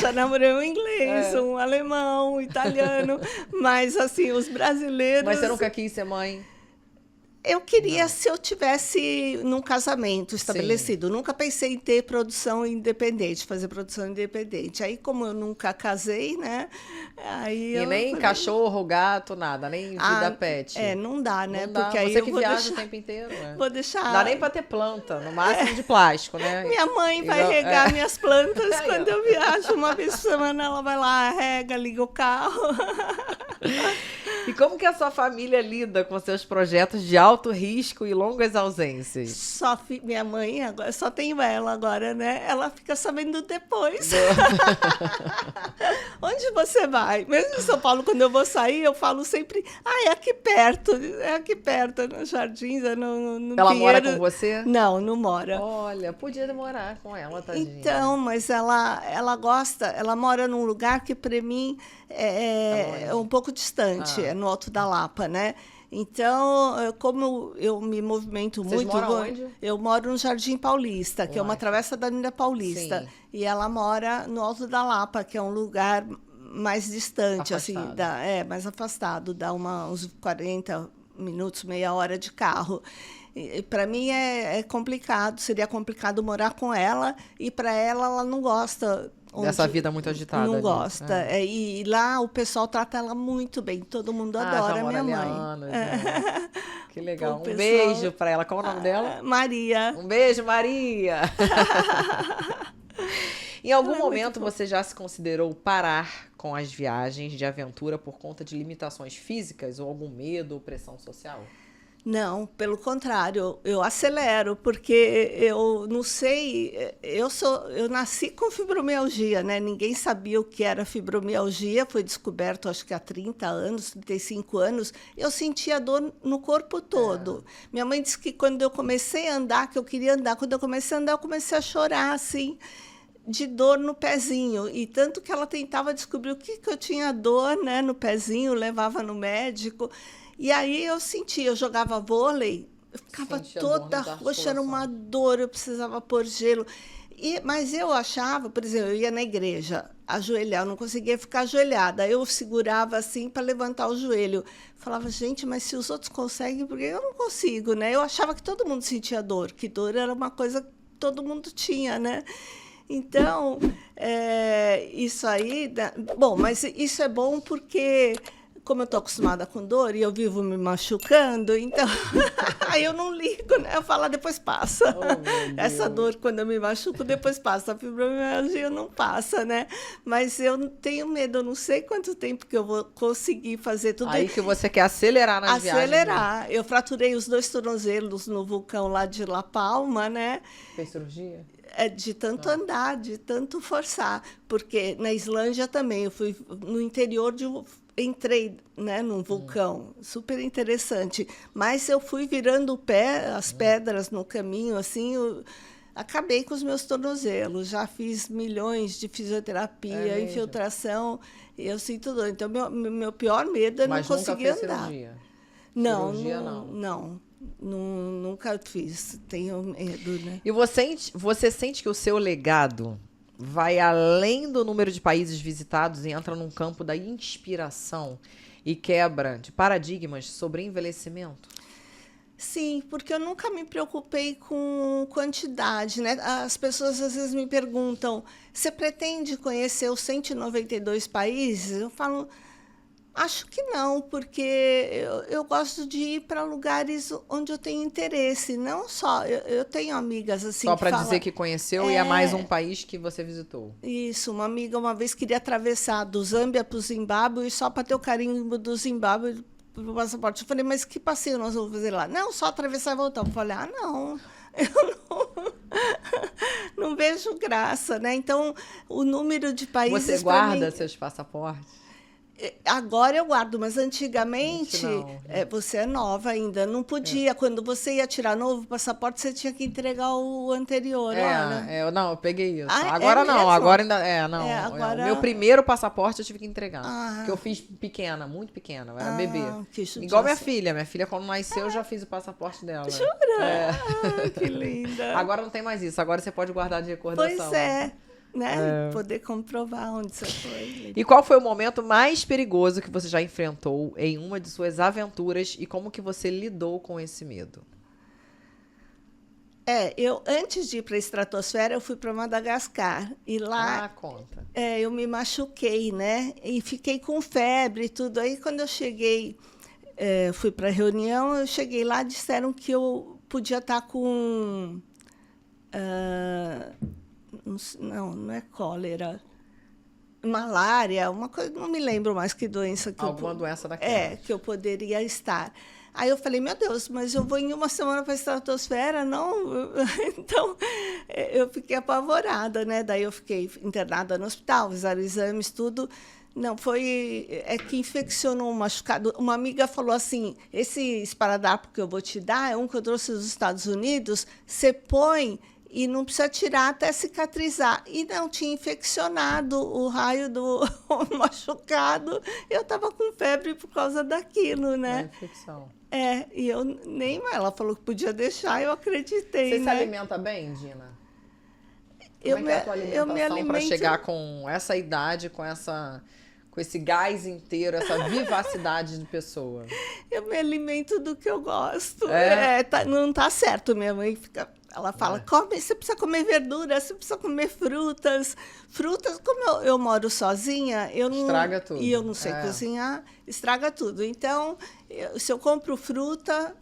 [SPEAKER 2] Já namorei um inglês, um alemão, um italiano, mas assim, os brasileiros...
[SPEAKER 1] Mas você nunca quis ser mãe?
[SPEAKER 2] Eu queria se eu tivesse num casamento estabelecido. Nunca pensei em ter produção independente, fazer produção independente. Aí, como eu nunca casei, né?
[SPEAKER 1] Aí nem cachorro, gato, nada, nem vida pet.
[SPEAKER 2] Não dá, né?
[SPEAKER 1] Não dá.
[SPEAKER 2] Porque aí
[SPEAKER 1] você que viaja o tempo inteiro, né?
[SPEAKER 2] Vou deixar...
[SPEAKER 1] Não dá nem para ter planta, no máximo de plástico, né?
[SPEAKER 2] Minha mãe vai regar minhas plantas quando eu viajo. Uma vez por semana ela vai lá, rega, liga o carro.
[SPEAKER 1] E como que a sua família lida com seus projetos de alto risco e longas ausências?
[SPEAKER 2] Minha mãe, agora, só tenho ela agora, né? Ela fica sabendo depois. Onde você vai? Mesmo em São Paulo, quando eu vou sair, eu falo sempre, é aqui perto, no Jardins, no
[SPEAKER 1] Ela
[SPEAKER 2] Pinheiro.
[SPEAKER 1] mora com você?
[SPEAKER 2] Não mora.
[SPEAKER 1] Olha, podia morar com ela, tadinha.
[SPEAKER 2] Então, mas ela gosta, ela mora num lugar que, para mim, é um pouco distante, no Alto da Lapa, né? Então, como eu me movimento muito...
[SPEAKER 1] Vocês moram onde?
[SPEAKER 2] Eu moro no Jardim Paulista, que é uma travessa da Avenida Paulista.
[SPEAKER 1] Sim.
[SPEAKER 2] E ela mora no Alto da Lapa, que é um lugar mais distante,
[SPEAKER 1] afastado.
[SPEAKER 2] Assim, mais afastado, dá uns 40 minutos, meia hora de carro. Para mim é complicado, seria complicado morar com ela, e para ela não gosta.
[SPEAKER 1] Dessa vida muito agitada.
[SPEAKER 2] Não
[SPEAKER 1] ali.
[SPEAKER 2] gosta. E lá o pessoal trata ela muito bem, todo mundo adora
[SPEAKER 1] já mora
[SPEAKER 2] minha
[SPEAKER 1] ali há
[SPEAKER 2] mãe.
[SPEAKER 1] anos, né? Que legal.
[SPEAKER 2] O pessoal-
[SPEAKER 1] Beijo para ela. Qual o nome dela?
[SPEAKER 2] Maria.
[SPEAKER 1] Um beijo, Maria. Em algum
[SPEAKER 2] Ela é muito
[SPEAKER 1] momento
[SPEAKER 2] fofa.
[SPEAKER 1] você já se considerou parar com as viagens de aventura por conta de limitações físicas ou algum medo ou pressão social?
[SPEAKER 2] Não, pelo contrário, eu acelero, porque eu não sei, eu nasci com fibromialgia, né? Ninguém sabia o que era fibromialgia, foi descoberto acho que há 30 anos, 35 anos, eu sentia dor no corpo todo. Minha mãe disse que quando eu comecei a andar, que eu queria andar, quando eu comecei a andar, eu comecei a chorar, assim, de dor no pezinho, e tanto que ela tentava descobrir o que eu tinha dor, né, no pezinho, levava no médico. E aí eu sentia, eu jogava vôlei, eu ficava
[SPEAKER 1] Sentia dor
[SPEAKER 2] toda
[SPEAKER 1] nas
[SPEAKER 2] roxa, era uma
[SPEAKER 1] articulações.
[SPEAKER 2] dor, eu precisava pôr gelo. Mas eu achava, por exemplo, eu ia na igreja, ajoelhar, eu não conseguia ficar ajoelhada. Eu segurava assim para levantar o joelho. Falava, gente, mas se os outros conseguem, por que eu não consigo, né? Eu achava que todo mundo sentia dor, que dor era uma coisa que todo mundo tinha, né? Então, isso aí... Bom, mas isso é bom porque, como eu estou acostumada com dor e eu vivo me machucando, então aí eu não ligo, né? Eu falo, depois passa.
[SPEAKER 1] Oh, meu
[SPEAKER 2] Essa
[SPEAKER 1] Deus.
[SPEAKER 2] dor, quando eu me machuco, depois passa. A fibromialgia não passa, né? Mas eu tenho medo, eu não sei quanto tempo que eu vou conseguir fazer tudo
[SPEAKER 1] Aí que você quer acelerar nas viagens. Né?
[SPEAKER 2] acelerar. Eu fraturei os 2 tornozelos no vulcão lá de La Palma, né?
[SPEAKER 1] Fez cirurgia?
[SPEAKER 2] De tanto andar, de tanto forçar. Porque na Islândia também, eu fui no interior entrei, né, num vulcão, super interessante. Mas eu fui virando o pé, as pedras no caminho, assim, acabei com os meus tornozelos. Já fiz milhões de fisioterapia,
[SPEAKER 1] mesmo?
[SPEAKER 2] infiltração, e eu sinto dor. Então, meu pior medo é
[SPEAKER 1] Mas
[SPEAKER 2] não
[SPEAKER 1] nunca
[SPEAKER 2] conseguir
[SPEAKER 1] fez
[SPEAKER 2] andar.
[SPEAKER 1] cirurgia?
[SPEAKER 2] Não,
[SPEAKER 1] Cirurgia,
[SPEAKER 2] nunca fiz. Tenho medo, né?
[SPEAKER 1] E você sente que o seu legado vai além do número de países visitados e entra num campo da inspiração e quebra de paradigmas sobre envelhecimento?
[SPEAKER 2] Sim, porque eu nunca me preocupei com quantidade, né? As pessoas às vezes me perguntam, você pretende conhecer os 192 países? Eu falo, acho que não, porque eu gosto de ir para lugares onde eu tenho interesse, não só. Eu tenho amigas assim.
[SPEAKER 1] Só para dizer que conheceu e é mais um país que você visitou.
[SPEAKER 2] Isso, uma amiga uma vez queria atravessar do Zâmbia para o Zimbábue só para ter o carimbo do Zimbábue pro passaporte. Eu falei, mas que passeio nós vamos fazer lá? Não, só atravessar e voltar. Eu falei, não, eu não vejo graça, né? Então, o número de países...
[SPEAKER 1] Você guarda seus passaportes?
[SPEAKER 2] Agora eu guardo, mas antigamente,
[SPEAKER 1] não.
[SPEAKER 2] você é nova ainda, não podia. Quando você ia tirar novo passaporte, você tinha que entregar o anterior. Olha.
[SPEAKER 1] Não, eu peguei isso.
[SPEAKER 2] Ah,
[SPEAKER 1] agora não,
[SPEAKER 2] mesmo?
[SPEAKER 1] agora ainda. Não.
[SPEAKER 2] Agora...
[SPEAKER 1] O meu primeiro passaporte eu tive que entregar.
[SPEAKER 2] Ah.
[SPEAKER 1] Porque eu fiz pequena, muito pequena, eu era bebê.
[SPEAKER 2] Que judiação.
[SPEAKER 1] Igual minha filha. Minha filha, quando nasceu, eu já fiz o passaporte dela.
[SPEAKER 2] Jura? Ah, que linda.
[SPEAKER 1] Agora não tem mais isso, agora você pode guardar de recordação.
[SPEAKER 2] Pois é. Né? Poder comprovar onde você foi.
[SPEAKER 1] E qual foi o momento mais perigoso que você já enfrentou em uma de suas aventuras e como que você lidou com esse medo?
[SPEAKER 2] Eu antes de ir para a estratosfera, eu fui para Madagascar e lá
[SPEAKER 1] conta.
[SPEAKER 2] Eu me machuquei, né? E fiquei com febre e tudo. Aí quando eu cheguei, fui para a reunião, eu cheguei lá, disseram que eu podia estar com não é cólera, malária, uma coisa, não me lembro mais que doença que
[SPEAKER 1] alguma doença daquela.
[SPEAKER 2] Que eu poderia estar. Aí eu falei, meu Deus, mas eu vou em uma semana para a estratosfera, não? Então, eu fiquei apavorada, né? Daí eu fiquei internada no hospital, fizeram exames, tudo. Não, é que infeccionou um machucado. Uma amiga falou assim, esse esparadrapo que eu vou te dar é um que eu trouxe dos Estados Unidos, você põe e não precisa tirar até cicatrizar. E não tinha infeccionado o raio do machucado. Eu estava com febre por causa daquilo, né?
[SPEAKER 1] Infecção.
[SPEAKER 2] E eu nem... Ela falou que podia deixar, eu acreditei,
[SPEAKER 1] Você
[SPEAKER 2] né?
[SPEAKER 1] se alimenta bem, Dina? Como
[SPEAKER 2] Eu
[SPEAKER 1] é que é a tua
[SPEAKER 2] me
[SPEAKER 1] alimentação para
[SPEAKER 2] alimento...
[SPEAKER 1] chegar com essa idade, com com esse gás inteiro, essa vivacidade de pessoa?
[SPEAKER 2] Eu me alimento do que eu gosto.
[SPEAKER 1] É?
[SPEAKER 2] Não tá certo. Minha mãe fica... Ela fala, você precisa comer verdura, você precisa comer frutas. Frutas, como eu moro sozinha, eu não...
[SPEAKER 1] Estraga tudo.
[SPEAKER 2] E eu não sei cozinhar, estraga tudo. Então, se eu compro fruta...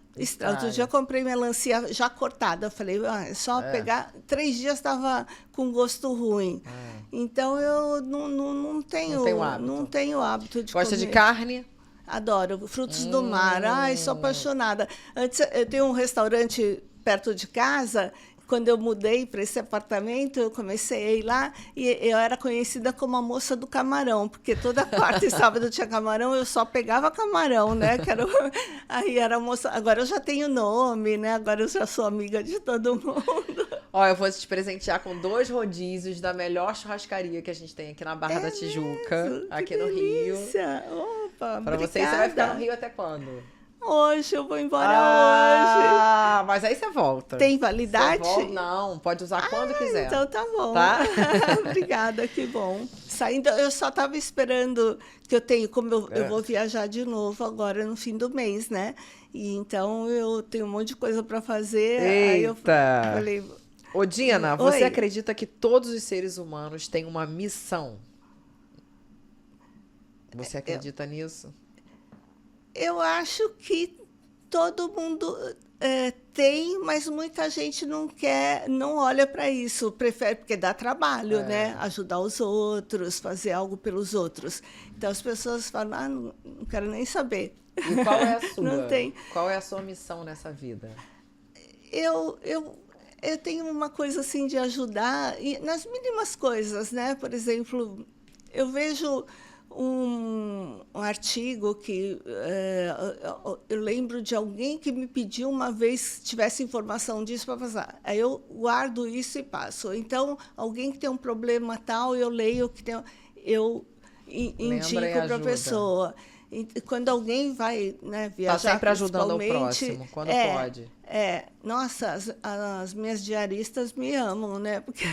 [SPEAKER 2] Outro dia eu comprei melancia já cortada. Eu falei, é só pegar... 3 dias estava com gosto ruim. Então, eu não tenho hábito. Não tenho hábito de
[SPEAKER 1] Gosta
[SPEAKER 2] comer.
[SPEAKER 1] de carne?
[SPEAKER 2] Adoro. Frutos do mar. Ai, sou apaixonada. Antes, eu tenho um restaurante perto de casa. Quando eu mudei para esse apartamento, eu comecei a ir lá e eu era conhecida como a moça do camarão, porque toda quarta e sábado tinha camarão, eu só pegava camarão, né? Aí era a moça. Agora eu já tenho nome, né? Agora eu já sou amiga de todo mundo.
[SPEAKER 1] Ó, eu vou te presentear com 2 rodízios da melhor churrascaria que a gente tem aqui na Barra da Tijuca,
[SPEAKER 2] mesmo?
[SPEAKER 1] aqui
[SPEAKER 2] Que
[SPEAKER 1] no Rio.
[SPEAKER 2] delícia. Opa,
[SPEAKER 1] Pra você vai ficar no Rio até quando?
[SPEAKER 2] Hoje, eu vou embora hoje.
[SPEAKER 1] Mas aí você volta.
[SPEAKER 2] Tem validade?
[SPEAKER 1] Não, pode usar quando quiser.
[SPEAKER 2] Então tá bom.
[SPEAKER 1] Tá?
[SPEAKER 2] Obrigada, que bom. Saindo, eu só estava esperando que eu tenho, como eu vou viajar de novo agora no fim do mês, né? E então eu tenho um monte de coisa para fazer.
[SPEAKER 1] Eita!
[SPEAKER 2] Aí eu falei,
[SPEAKER 1] Ô, Dina, você
[SPEAKER 2] Oi.
[SPEAKER 1] acredita que todos os seres humanos têm uma missão? Você acredita nisso?
[SPEAKER 2] eu acho que todo mundo tem, mas muita gente não quer, não olha para isso, prefere, porque dá trabalho, né? Ajudar os outros, fazer algo pelos outros. Então as pessoas falam, não quero nem saber.
[SPEAKER 1] E qual é a sua?
[SPEAKER 2] Não tem.
[SPEAKER 1] Qual é a sua missão nessa vida?
[SPEAKER 2] Eu tenho uma coisa assim de ajudar nas mínimas coisas, né? Por exemplo, eu vejo um artigo que eu lembro de alguém que me pediu uma vez se tivesse informação disso para passar. Aí eu guardo isso e passo. Então, alguém que tem um problema tal, eu leio que tem, eu indico para a pessoa. E quando alguém vai, né, viajar,
[SPEAKER 1] tá sempre ajudando o próximo, quando pode.
[SPEAKER 2] Nossa, as minhas diaristas me amam, né? Porque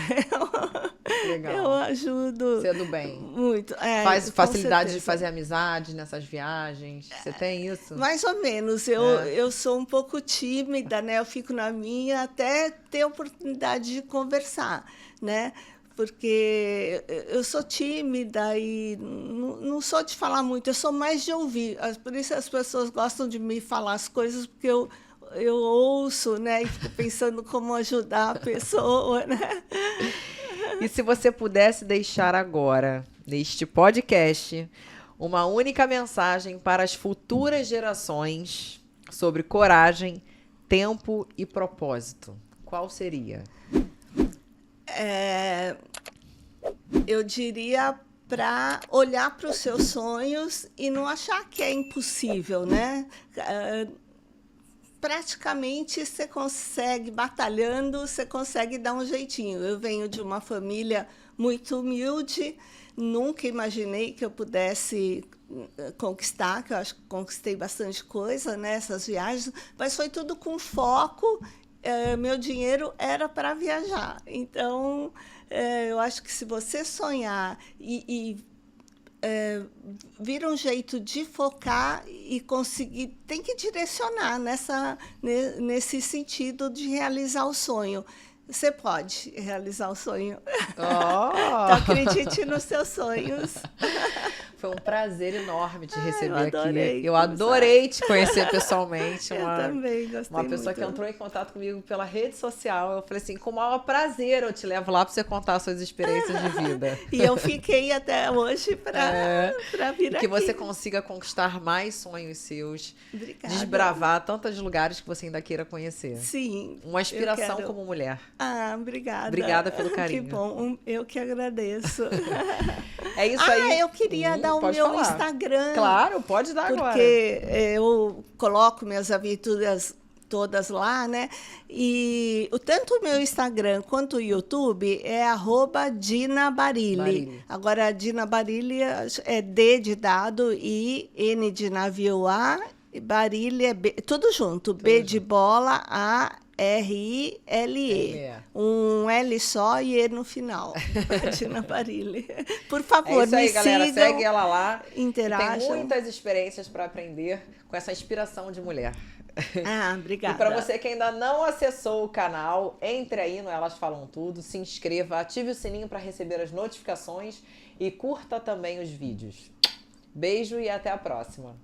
[SPEAKER 1] Legal.
[SPEAKER 2] eu ajudo.
[SPEAKER 1] Você é do bem.
[SPEAKER 2] Muito.
[SPEAKER 1] Faz facilidade de fazer amizade nessas viagens. Você tem isso?
[SPEAKER 2] Mais ou menos. Eu sou um pouco tímida, né? Eu fico na minha até ter oportunidade de conversar, né? Porque eu sou tímida e não sou de falar muito, eu sou mais de ouvir. Por isso as pessoas gostam de me falar as coisas, porque eu ouço, né? E fico pensando como ajudar a pessoa, né?
[SPEAKER 1] E se você pudesse deixar agora, neste podcast, uma única mensagem para as futuras gerações sobre coragem, tempo e propósito, qual seria?
[SPEAKER 2] Eu diria para olhar para os seus sonhos e não achar que é impossível, né? Praticamente você consegue, batalhando, você consegue dar um jeitinho. Eu venho de uma família muito humilde, nunca imaginei que eu pudesse conquistar, que eu acho que conquistei bastante coisa nessas viagens, mas foi tudo com foco. Meu dinheiro era para viajar. Então, eu acho que se você sonhar vira um jeito de focar e conseguir, tem que direcionar nesse sentido de realizar o sonho. Você pode realizar o sonho. Então, acredite nos seus sonhos.
[SPEAKER 1] Foi um prazer enorme te receber
[SPEAKER 2] aqui.
[SPEAKER 1] Eu adorei te conhecer pessoalmente.
[SPEAKER 2] Eu também gostei
[SPEAKER 1] Uma pessoa que entrou em contato comigo pela rede social. Eu falei assim, com o maior prazer eu te levo lá para você contar as suas experiências de vida.
[SPEAKER 2] E eu fiquei até hoje para vir aqui.
[SPEAKER 1] Que você consiga conquistar mais sonhos seus.
[SPEAKER 2] Obrigada.
[SPEAKER 1] Desbravar tantos lugares que você ainda queira conhecer.
[SPEAKER 2] Sim.
[SPEAKER 1] Uma inspiração como mulher.
[SPEAKER 2] Obrigada.
[SPEAKER 1] Obrigada pelo carinho.
[SPEAKER 2] Que bom, eu que agradeço.
[SPEAKER 1] É isso aí.
[SPEAKER 2] Eu queria dar o meu Instagram.
[SPEAKER 1] Claro, pode dar agora.
[SPEAKER 2] Porque eu coloco minhas aventuras todas lá, né? E tanto o meu Instagram quanto o YouTube é @DinaBarilli. Agora, a Dina Barilli é D de dado, I, N de navio A, Barilli é B, tudo junto. B de bola, A, Barile. Um L só e E no final. Tina Barile. Por favor,
[SPEAKER 1] é isso aí,
[SPEAKER 2] me
[SPEAKER 1] galera.
[SPEAKER 2] sigam,
[SPEAKER 1] Segue ela lá.
[SPEAKER 2] interajam.
[SPEAKER 1] Tem muitas experiências para aprender com essa inspiração de mulher.
[SPEAKER 2] Obrigada.
[SPEAKER 1] E para você que ainda não acessou o canal, entre aí no Elas Falam Tudo, se inscreva, ative o sininho para receber as notificações e curta também os vídeos. Beijo e até a próxima.